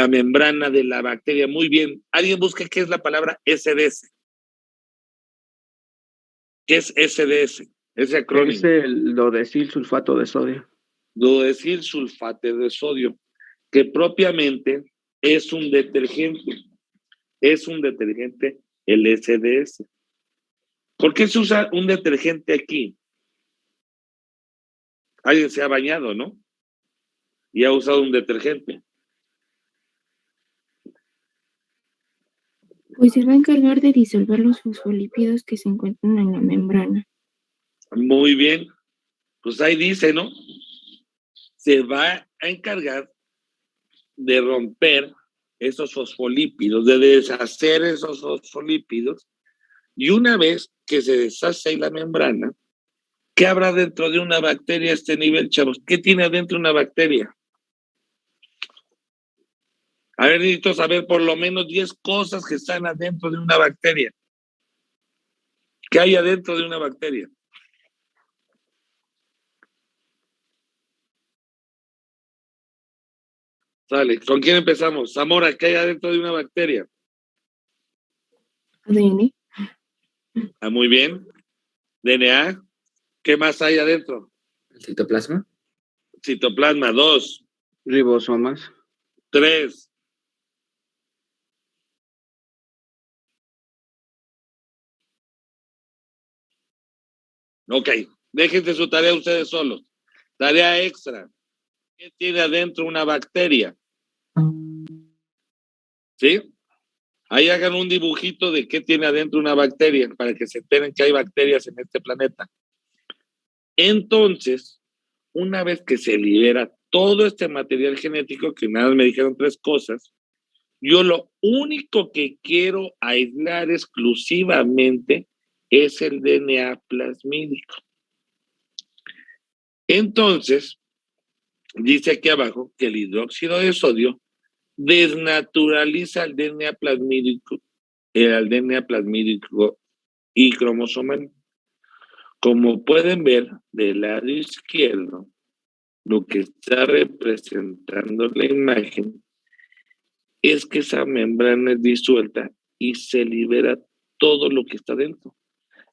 membrana de la bacteria. Muy bien. ¿Alguien busca qué es la palabra SDS? ¿Qué es SDS? Ese acrónimo. Es el dodesil sulfato de sodio. Dodesil sulfato de sodio, que propiamente es un detergente. Es un detergente, el SDS. ¿Por qué se usa un detergente aquí? Alguien se ha bañado, ¿no? Y ha usado un detergente. Pues se va a encargar de disolver los fosfolípidos que se encuentran en la membrana. Muy bien. Pues ahí dice, ¿no? Se va a encargar de romper esos fosfolípidos, de deshacer esos fosfolípidos, y una vez que se deshace ahí la membrana, ¿qué habrá dentro de una bacteria a este nivel, chavos? ¿Qué tiene adentro una bacteria? A ver, necesito saber por lo menos 10 cosas que están adentro de una bacteria. ¿Qué hay adentro de una bacteria? Sale, ¿con quién empezamos? Zamora, ¿qué hay adentro de una bacteria? ADN. Ah, muy bien. DNA. ¿Qué más hay adentro? El citoplasma. Citoplasma, 2. Ribosomas. 3. Ok, déjense su tarea ustedes solos. Tarea extra. ¿Qué tiene adentro una bacteria? ¿Sí? Ahí hagan un dibujito de qué tiene adentro una bacteria para que se enteren que hay bacterias en este planeta. Entonces, una vez que se libera todo este material genético, que nada me dijeron 3 cosas, yo lo único que quiero aislar exclusivamente es el DNA plasmídico. Entonces, dice aquí abajo que el hidróxido de sodio desnaturaliza el DNA plasmídico y cromosomal. Como pueden ver del lado izquierdo, lo que está representando la imagen es que esa membrana es disuelta y se libera todo lo que está dentro.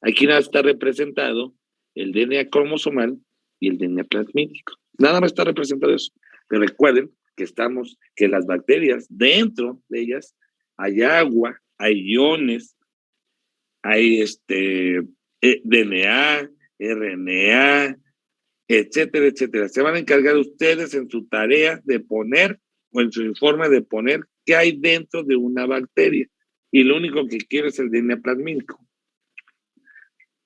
Aquí nada está representado el DNA cromosomal y el DNA plasmídico. Nada más está representado eso. Pero recuerden que las bacterias, dentro de ellas, hay agua, hay iones, hay DNA, RNA, etcétera, etcétera. Se van a encargar ustedes en su tarea de poner o en su informe de poner qué hay dentro de una bacteria. Y lo único que quiero es el DNA plasmídico.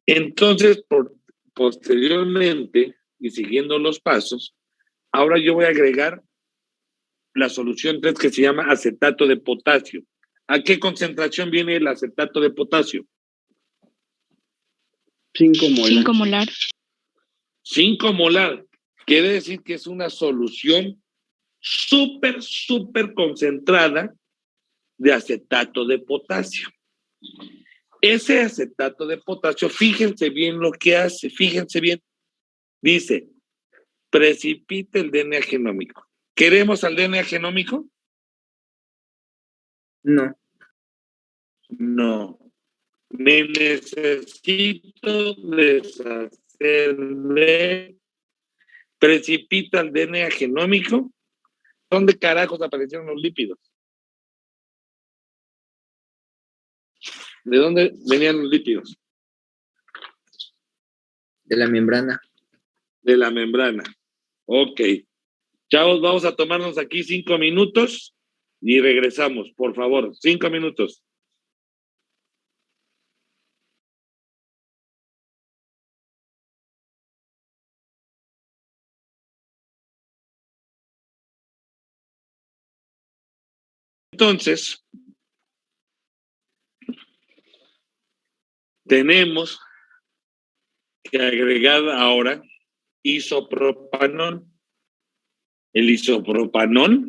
Entonces, posteriormente, y siguiendo los pasos, ahora yo voy a agregar la solución 3 que se llama acetato de potasio. ¿A qué concentración viene el acetato de potasio? 5 molar. 5 molar. 5 molar. Quiere decir que es una solución súper, súper concentrada de acetato de potasio. Ese acetato de potasio, fíjense bien lo que hace, fíjense bien. Dice, precipita el DNA genómico. ¿Queremos al DNA genómico? No. No. Me necesito deshacer de... Precipita el DNA genómico. ¿Dónde carajos aparecieron los lípidos? ¿De dónde venían los lípidos? De la membrana. De la membrana. Ok. Chavos, vamos a tomarnos aquí 5 minutos y regresamos, por favor. 5 minutos. Entonces, tenemos que agregar ahora isopropanol. El isopropanol,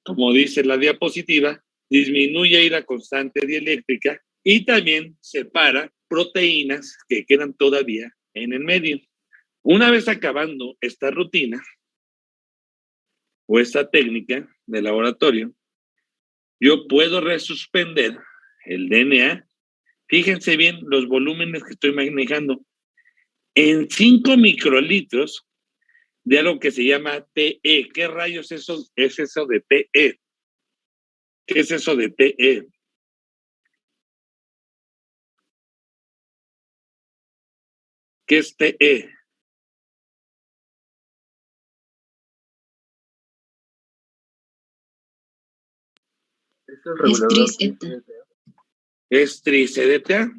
como dice la diapositiva, disminuye la constante dieléctrica y también separa proteínas que quedan todavía en el medio. Una vez acabando esta rutina o esta técnica de laboratorio, yo puedo resuspender el DNA. Fíjense bien los volúmenes que estoy manejando. En 5 microlitros de algo que se llama TE. ¿Qué rayos es eso de TE? ¿Qué es eso de TE? ¿Qué es TE? Es tris-eta. ¿Es tris-EDTA?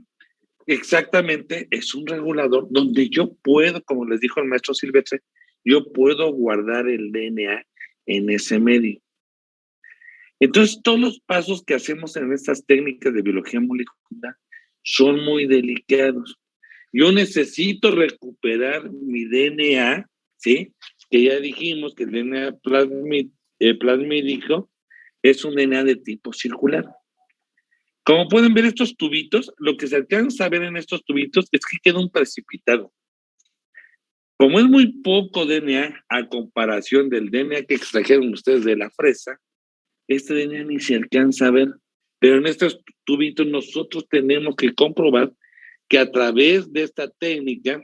exactamente es un regulador donde yo puedo, como les dijo el maestro Silvestre, yo puedo guardar el DNA en ese medio. Entonces, todos los pasos que hacemos en estas técnicas de biología molecular son muy delicados. Yo necesito recuperar mi DNA, ¿sí? Que ya dijimos que el DNA plasmídico es un DNA de tipo circular. Como pueden ver estos tubitos, lo que se alcanza a ver en estos tubitos es que queda un precipitado. Como es muy poco DNA a comparación del DNA que extrajeron ustedes de la fresa, este DNA ni se alcanza a ver. Pero en estos tubitos nosotros tenemos que comprobar que a través de esta técnica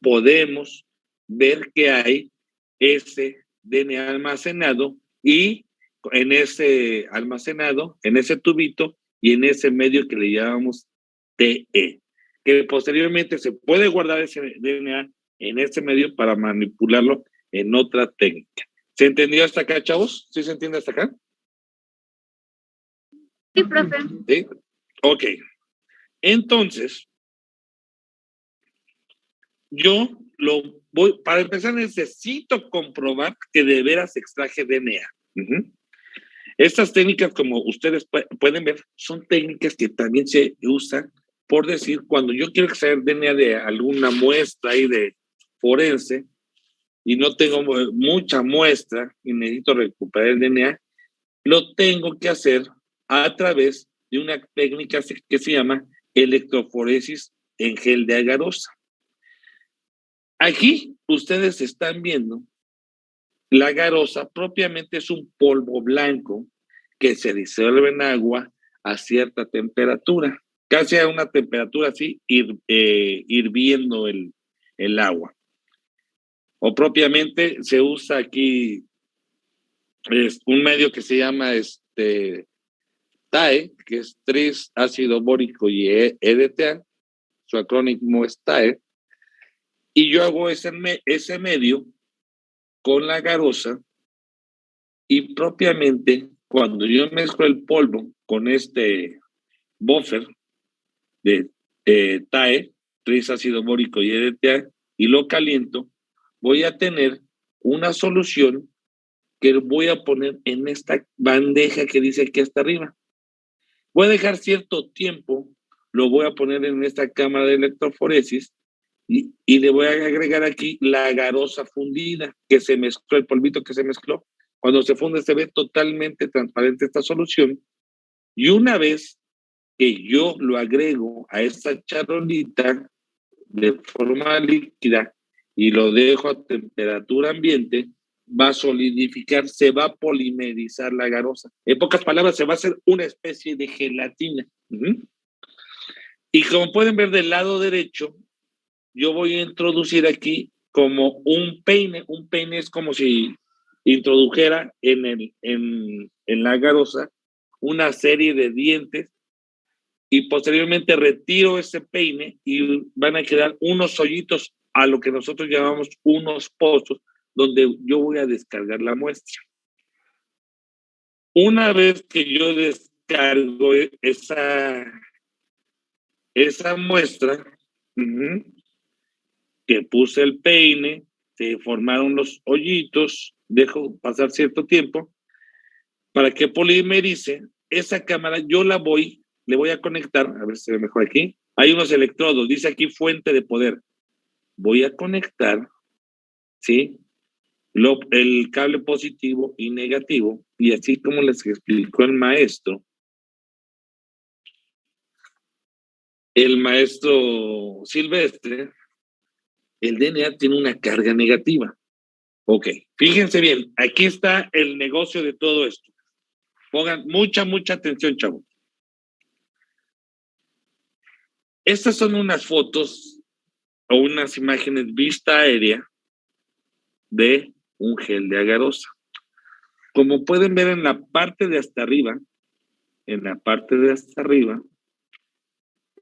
podemos ver que hay ese DNA almacenado y en ese almacenado, en ese tubito y en ese medio que le llamamos TE, que posteriormente se puede guardar ese DNA en ese medio para manipularlo en otra técnica. ¿Se entendió hasta acá, chavos? ¿Sí se entiende hasta acá? Sí, profe. ¿Sí? Ok. Entonces, yo para empezar necesito comprobar que de veras extraje DNA. Estas técnicas, como ustedes pueden ver, son técnicas que también se usan, por decir, cuando yo quiero extraer DNA de alguna muestra ahí de forense y no tengo mucha muestra y necesito recuperar el DNA, lo tengo que hacer a través de una técnica que se llama electroforesis en gel de agarosa. Aquí ustedes están viendo la agarosa, propiamente es un polvo blanco que se disuelve en agua a cierta temperatura, casi a una temperatura así, hirviendo el agua. O propiamente se usa aquí un medio que se llama TAE, que es tris ácido bórico y EDTA, su acrónimo es TAE, y yo hago ese medio con la garosa y propiamente cuando yo mezclo el polvo con este buffer de TAE, trisácido bórico y EDTA, y lo caliento, voy a tener una solución que voy a poner en esta bandeja que dice aquí hasta arriba. Voy a dejar cierto tiempo, lo voy a poner en esta cámara de electroforesis y le voy a agregar aquí la garosa fundida que se mezcló, el polvito que se mezcló. Cuando se funde se ve totalmente transparente esta solución. Y una vez que yo lo agrego a esta charolita de forma líquida y lo dejo a temperatura ambiente, va a solidificar, se va a polimerizar la garosa. En pocas palabras, se va a hacer una especie de gelatina. Y como pueden ver del lado derecho, yo voy a introducir aquí como un peine. Un peine es como si introdujera en la garosa una serie de dientes y posteriormente retiro ese peine y van a quedar unos hoyitos a lo que nosotros llamamos unos pozos donde yo voy a descargar la muestra. Una vez que yo descargo esa muestra, que puse el peine, se formaron los hoyitos, dejo pasar cierto tiempo para que polimerice. Esa cámara yo le voy a conectar, a ver si se ve mejor aquí. Hay unos electrodos, dice aquí fuente de poder. Voy a conectar, ¿sí? El cable positivo y negativo, y así como les explicó el maestro Silvestre, el DNA tiene una carga negativa. Ok, fíjense bien, aquí está el negocio de todo esto. Pongan mucha atención, chavos. Estas son unas fotos o unas imágenes vista aérea de un gel de agarosa. Como pueden ver en la parte de hasta arriba,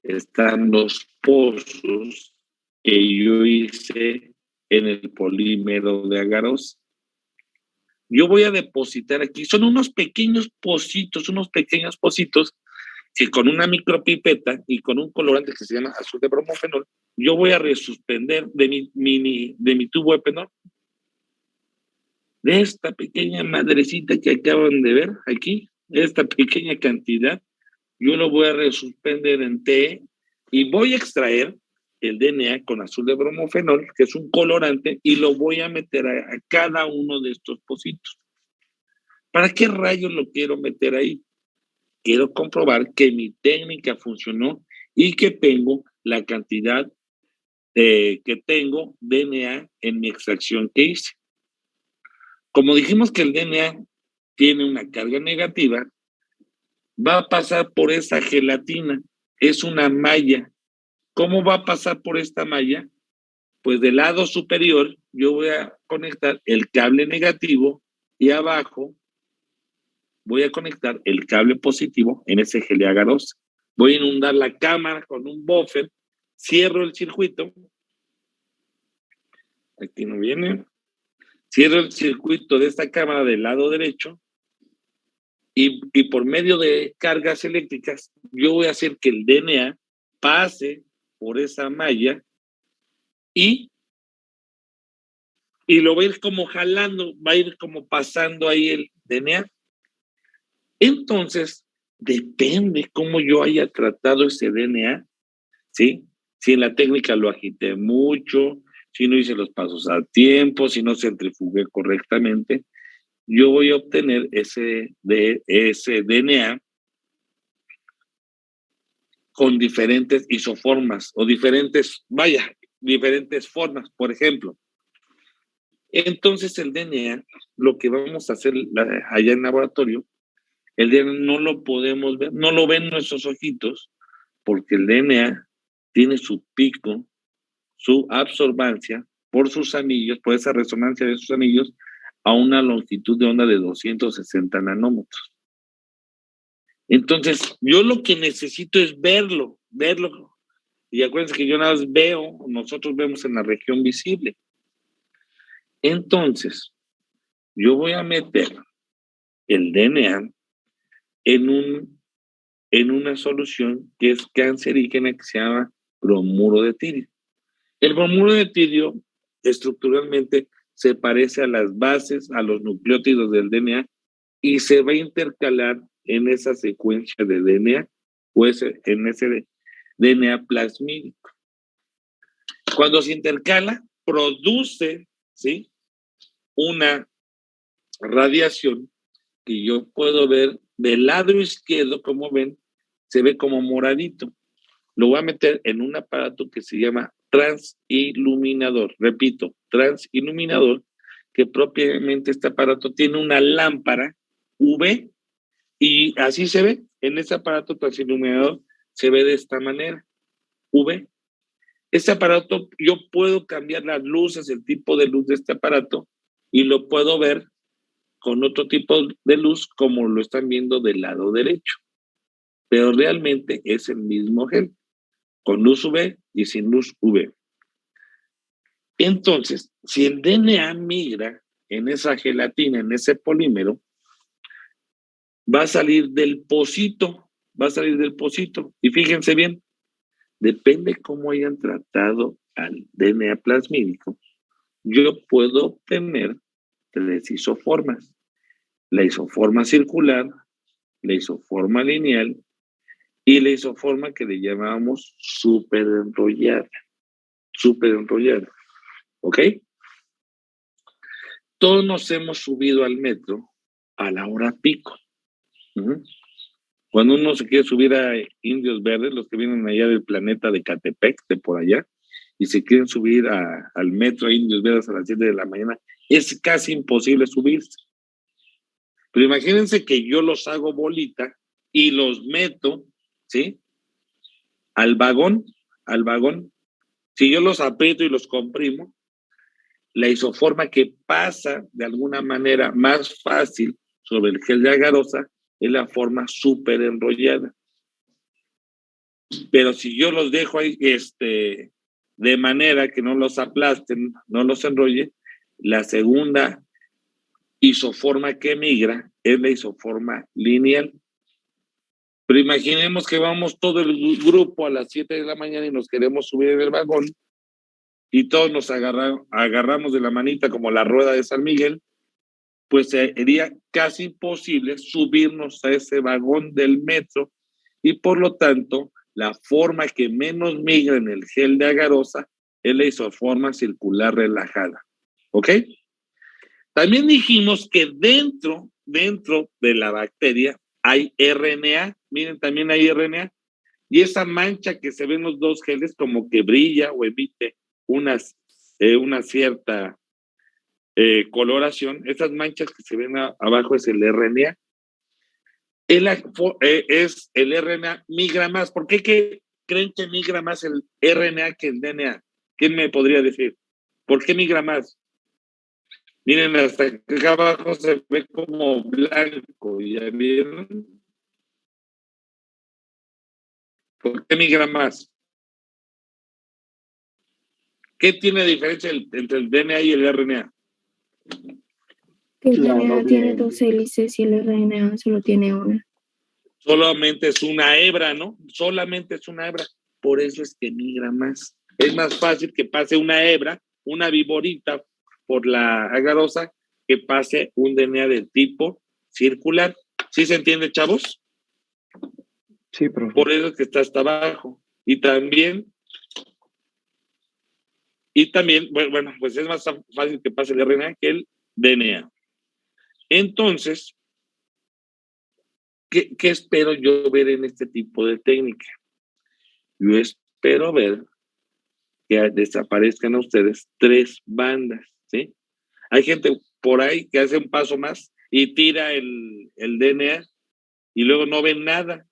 están los pozos que yo hice en el polímero de agarosa. Yo voy a depositar aquí, son unos pequeños pocitos que con una micropipeta y con un colorante que se llama azul de bromofenol, yo voy a resuspender de mi tubo epenol, de esta pequeña madrecita que acaban de ver aquí, esta pequeña cantidad, yo lo voy a resuspender en té y voy a extraer el DNA con azul de bromofenol, que es un colorante, y lo voy a meter a cada uno de estos pocitos. ¿Para qué rayos lo quiero meter ahí? Quiero comprobar que mi técnica funcionó y que tengo la cantidad que tengo DNA en mi extracción que hice. Como dijimos que el DNA tiene una carga negativa, va a pasar por esa gelatina, es una malla. ¿Cómo va a pasar por esta malla? Pues del lado superior yo voy a conectar el cable negativo y abajo voy a conectar el cable positivo en ese gel agarosa. Voy a inundar la cámara con un buffer, cierro el circuito. Aquí no viene. Cierro el circuito de esta cámara del lado derecho y por medio de cargas eléctricas yo voy a hacer que el DNA pase por esa malla y lo va a ir como jalando, va a ir como pasando ahí el DNA. Entonces, depende cómo yo haya tratado ese DNA, ¿sí? Si en la técnica lo agité mucho, si no hice los pasos a tiempo, si no centrifugué correctamente, yo voy a obtener ese DNA con diferentes isoformas o diferentes formas, por ejemplo. Entonces el DNA, lo que vamos a hacer allá en laboratorio, el DNA no lo podemos ver, no lo ven nuestros ojitos, porque el DNA tiene su pico, su absorbancia por sus anillos, por esa resonancia de sus anillos, a una longitud de onda de 260 nanómetros. Entonces, yo lo que necesito es verlo. Y acuérdense que yo nada más veo, nosotros vemos en la región visible. Entonces, yo voy a meter el DNA en una solución que es cancerígena que se llama bromuro de tirio. El bromuro de tirio estructuralmente se parece a las bases, a los nucleótidos del DNA y se va a intercalar en esa secuencia de DNA o en ese DNA plasmídico. Cuando se intercala, produce, ¿sí?, una radiación que yo puedo ver del lado izquierdo, como ven, se ve como moradito. Lo voy a meter en un aparato que se llama transiluminador. Repito, transiluminador, que propiamente este aparato tiene una lámpara UV y así se ve. En ese aparato transiluminador se ve de esta manera, UV. Este aparato, yo puedo cambiar las luces, el tipo de luz de este aparato y lo puedo ver con otro tipo de luz como lo están viendo del lado derecho. Pero realmente es el mismo gel, con luz UV y sin luz UV. Entonces, si el DNA migra en esa gelatina, en ese polímero, va a salir del pocito. Y fíjense bien, depende cómo hayan tratado al DNA plasmídico, yo puedo obtener 3 isoformas. La isoforma circular, la isoforma lineal y la isoforma que le llamamos súper enrollada. ¿Ok? Todos nos hemos subido al metro a la hora pico. Cuando uno se quiere subir a Indios Verdes, los que vienen allá del planeta de Catepec, de por allá, y se quieren subir al metro a Indios Verdes a las 7 de la mañana, es casi imposible subirse. Pero imagínense que yo los hago bolita y los meto, ¿sí?, al vagón. Si yo los aprieto y los comprimo, la isoforma que pasa de alguna manera más fácil sobre el gel de agarosa es la forma súper enrollada. Pero si yo los dejo ahí de manera que no los aplasten, no los enrolle, la segunda isoforma que migra es la isoforma lineal. Pero imaginemos que vamos todo el grupo a las 7 de la mañana y nos queremos subir en el vagón y todos nos agarramos de la manita como la rueda de San Miguel, pues sería casi imposible subirnos a ese vagón del metro y por lo tanto la forma que menos migra en el gel de agarosa es la isoforma circular relajada. ¿Ok? También dijimos que dentro de la bacteria hay RNA. Miren, también hay RNA. Y esa mancha que se ve en los dos geles como que brilla o emite una cierta coloración. Esas manchas que se ven abajo es el RNA. Es el RNA migra más. ¿Por qué creen que migra más el RNA que el DNA? ¿Quién me podría decir? ¿Por qué migra más? Miren, hasta acá abajo se ve como blanco, ¿ya vieron? ¿Por qué migra más? ¿Qué tiene diferencia entre el DNA y el RNA? Que el DNA tiene 2 hélices y el RNA solo tiene una. Solamente es una hebra, ¿no? Solamente es una hebra. Por eso es que migra más. Es más fácil que pase una hebra, una viborita por la agarosa, que pase un DNA de tipo circular. ¿Sí se entiende, chavos? Sí, profe. Por eso es que está hasta abajo. Y también, bueno, pues es más fácil que pase el RNA que el DNA. Entonces, ¿qué espero yo ver en este tipo de técnica? Yo espero ver que desaparezcan a ustedes 3 bandas, ¿sí? Hay gente por ahí que hace un paso más y tira el DNA y luego no ven nada.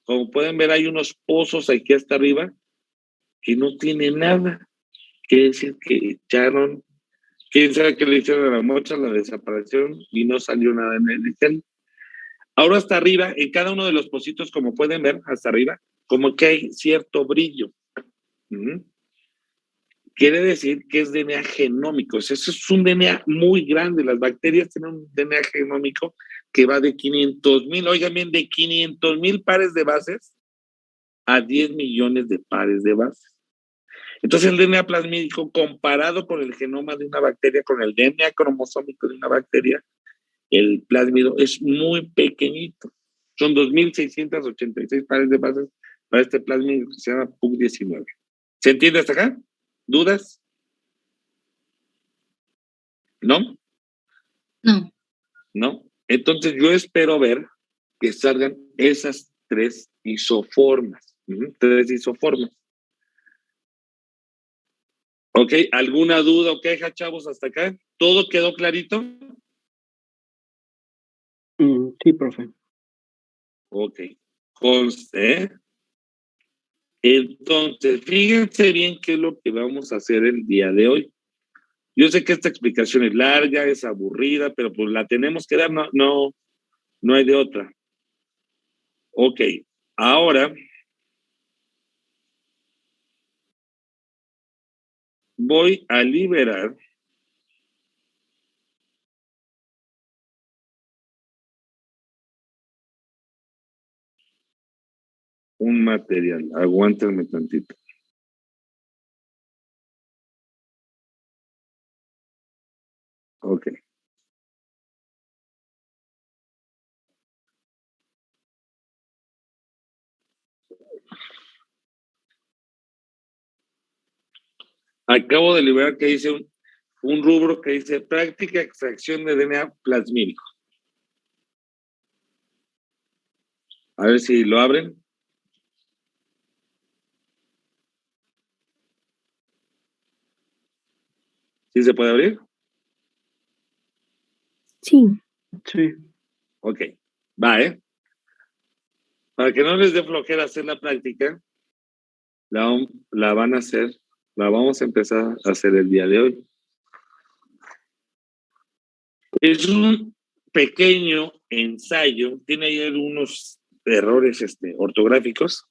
Como pueden ver, hay unos pozos aquí hasta arriba que no tienen nada. Quiere decir que echaron, quién sabe qué le hicieron a la mocha, la desaparecieron y no salió nada en el gel. Ahora hasta arriba, en cada uno de los pocitos, como pueden ver, hasta arriba, como que hay cierto brillo. Quiere decir que es DNA genómico. Eso es un DNA muy grande. Las bacterias tienen un DNA genómico que va de 500,000, oigan bien, de 500,000 pares de bases a 10 millones de pares de bases. Entonces el DNA plasmídico comparado con el genoma de una bacteria, con el DNA cromosómico de una bacteria, el plásmido es muy pequeñito. Son 2,686 pares de bases para este plásmido que se llama PUC19. ¿Se entiende hasta acá? ¿Dudas? ¿No? No. ¿No? Entonces yo espero ver que salgan esas 3 isoformas. 3 isoformas. ¿Ok? ¿Alguna duda o queja, chavos, hasta acá? ¿Todo quedó clarito? Sí, profe. Ok. Entonces, fíjense bien qué es lo que vamos a hacer el día de hoy. Yo sé que esta explicación es larga, es aburrida, pero pues la tenemos que dar, no hay de otra. Ok, ahora voy a liberar un material. Aguántenme tantito. Ok. Acabo de liberar que dice un rubro que dice práctica extracción de DNA plasmídico. A ver si lo abren. ¿Sí se puede abrir? Sí. Sí. Ok, va, Para que no les dé flojera hacer la práctica, la van a hacer, la vamos a empezar a hacer el día de hoy. Es un pequeño ensayo, tiene ahí algunos errores ortográficos,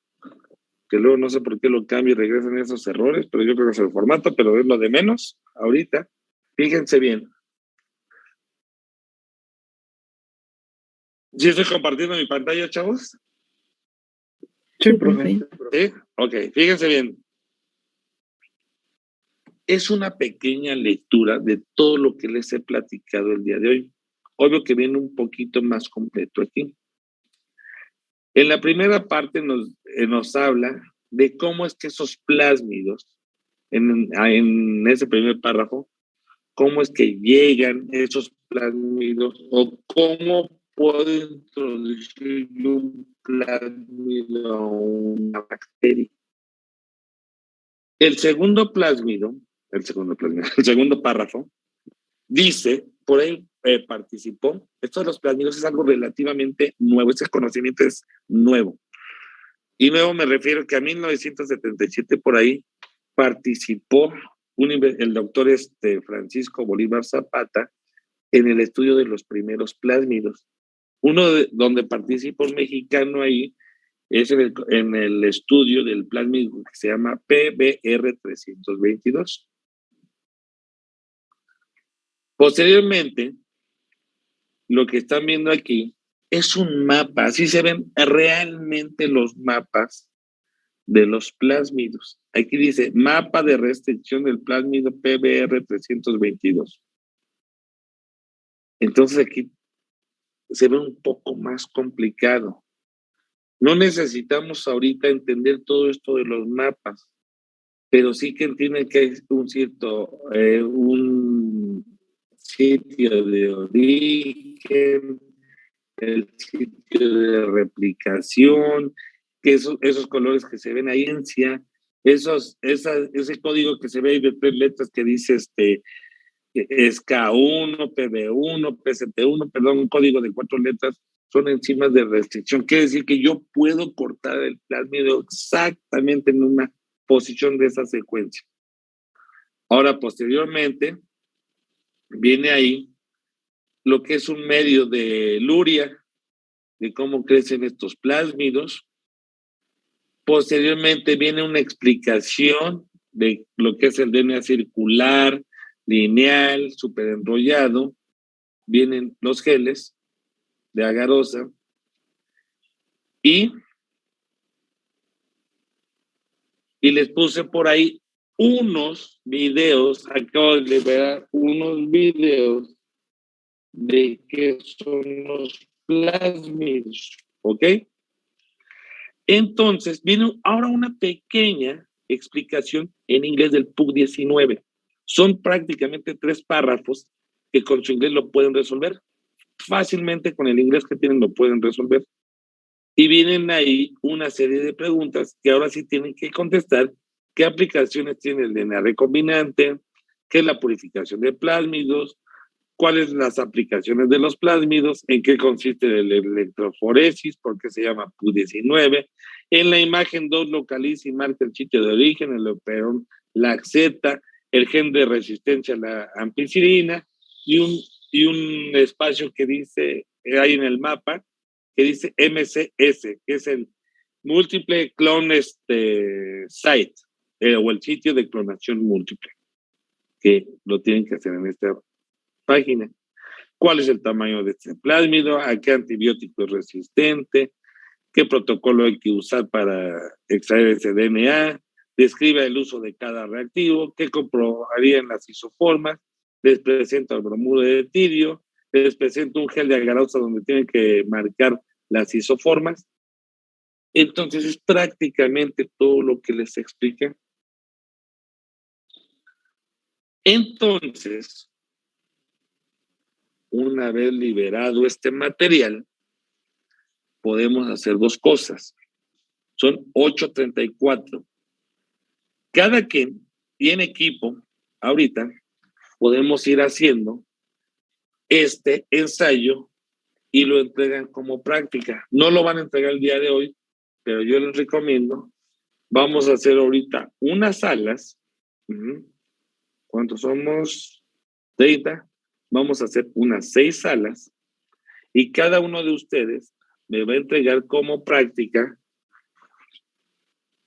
que luego no sé por qué lo cambio y regresan esos errores, pero yo creo que es el formato, pero es lo de menos ahorita. Fíjense bien. ¿Sí estoy compartiendo mi pantalla, chavos? Sí, profe. ¿Sí? Ok, fíjense bien. Es una pequeña lectura de todo lo que les he platicado el día de hoy. Obvio que viene un poquito más completo aquí. En la primera parte nos habla de cómo es que esos plásmidos, en ese primer párrafo, cómo es que llegan esos plásmidos o cómo puedo introducir un plásmido a una bacteria. El segundo párrafo, dice, por ahí participó, esto de los plásmidos es algo relativamente nuevo, ese conocimiento es nuevo. Y nuevo me refiero que a 1977 por ahí participó el doctor Francisco Bolívar Zapata en el estudio de los primeros plásmidos. Donde participa un mexicano ahí es en el estudio del plásmido que se llama PBR322. Posteriormente, lo que están viendo aquí es un mapa, así se ven realmente los mapas de los plásmidos. Aquí dice mapa de restricción del plásmido PBR322. Entonces aquí se ve un poco más complicado. No necesitamos ahorita entender todo esto de los mapas, pero sí que entienden que hay un sitio de origen, el sitio de replicación, que esos colores que se ven ahí, ese código que se ve ahí de 3 letras que dice es K1, PB1, PCT1, perdón, un código de 4 letras, son enzimas de restricción. Quiere decir que yo puedo cortar el plásmido exactamente en una posición de esa secuencia. Ahora, posteriormente, viene ahí lo que es un medio de Luria, de cómo crecen estos plásmidos. Posteriormente viene una explicación de lo que es el DNA circular, lineal, superenrollado. Vienen los geles de agarosa y les puse por ahí unos videos, acabo de liberar unos videos de qué son los plásmidos, ¿ok? Entonces, viene ahora una pequeña explicación en inglés del PUC 19. Son prácticamente 3 párrafos que con su inglés lo pueden resolver. Fácilmente con el inglés que tienen lo pueden resolver. Y vienen ahí una serie de preguntas que ahora sí tienen que contestar. ¿Qué aplicaciones tiene el DNA recombinante? ¿Qué es la purificación de plásmidos? ¿Cuáles las aplicaciones de los plásmidos? ¿En qué consiste la electroforesis? ¿Por qué se llama PUC19? En la imagen 2 localiza y marca el sitio de origen, el operón laxeta, el gen de resistencia a la ampicilina y un espacio que dice, hay en el mapa, que dice MCS, que es el Multiple Clone Site, o el sitio de clonación múltiple, que lo tienen que hacer en esta página. ¿Cuál es el tamaño de este plásmido? ¿A qué antibiótico es resistente? ¿Qué protocolo hay que usar para extraer ese DNA? Describe el uso de cada reactivo. ¿Qué comprobarían las isoformas? Les presento el bromuro de tirio. Les presento un gel de agarausa donde tienen que marcar las isoformas. Entonces es prácticamente todo lo que les explica. Entonces, una vez liberado este material, podemos hacer 2 cosas. Son 8:34. Cada quien tiene equipo, ahorita podemos ir haciendo este ensayo y lo entregan como práctica. No lo van a entregar el día de hoy, pero yo les recomiendo, vamos a hacer ahorita unas salas. ¿Cuántos somos? 30. Vamos a hacer unas 6 salas y cada uno de ustedes me va a entregar como práctica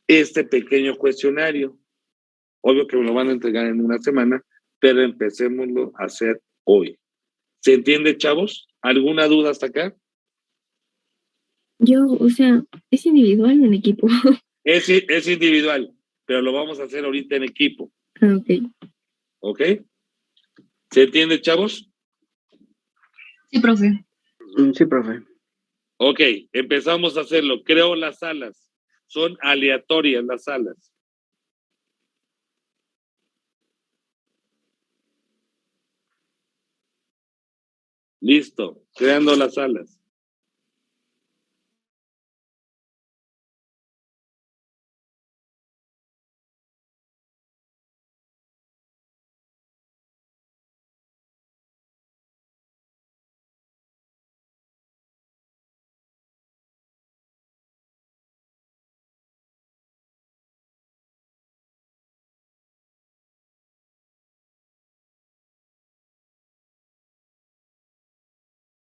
este pequeño cuestionario. Obvio que me lo van a entregar en una semana, pero empecémoslo a hacer hoy. ¿Se entiende, chavos? ¿Alguna duda hasta acá? O sea, ¿es individual o en equipo? Es individual, pero lo vamos a hacer ahorita en equipo. Ah, ok. ¿Ok? ¿Se entiende, chavos? Sí, profe. Sí, profe. Ok, empezamos a hacerlo. Creo las salas. Son aleatorias las salas. Listo, creando las salas.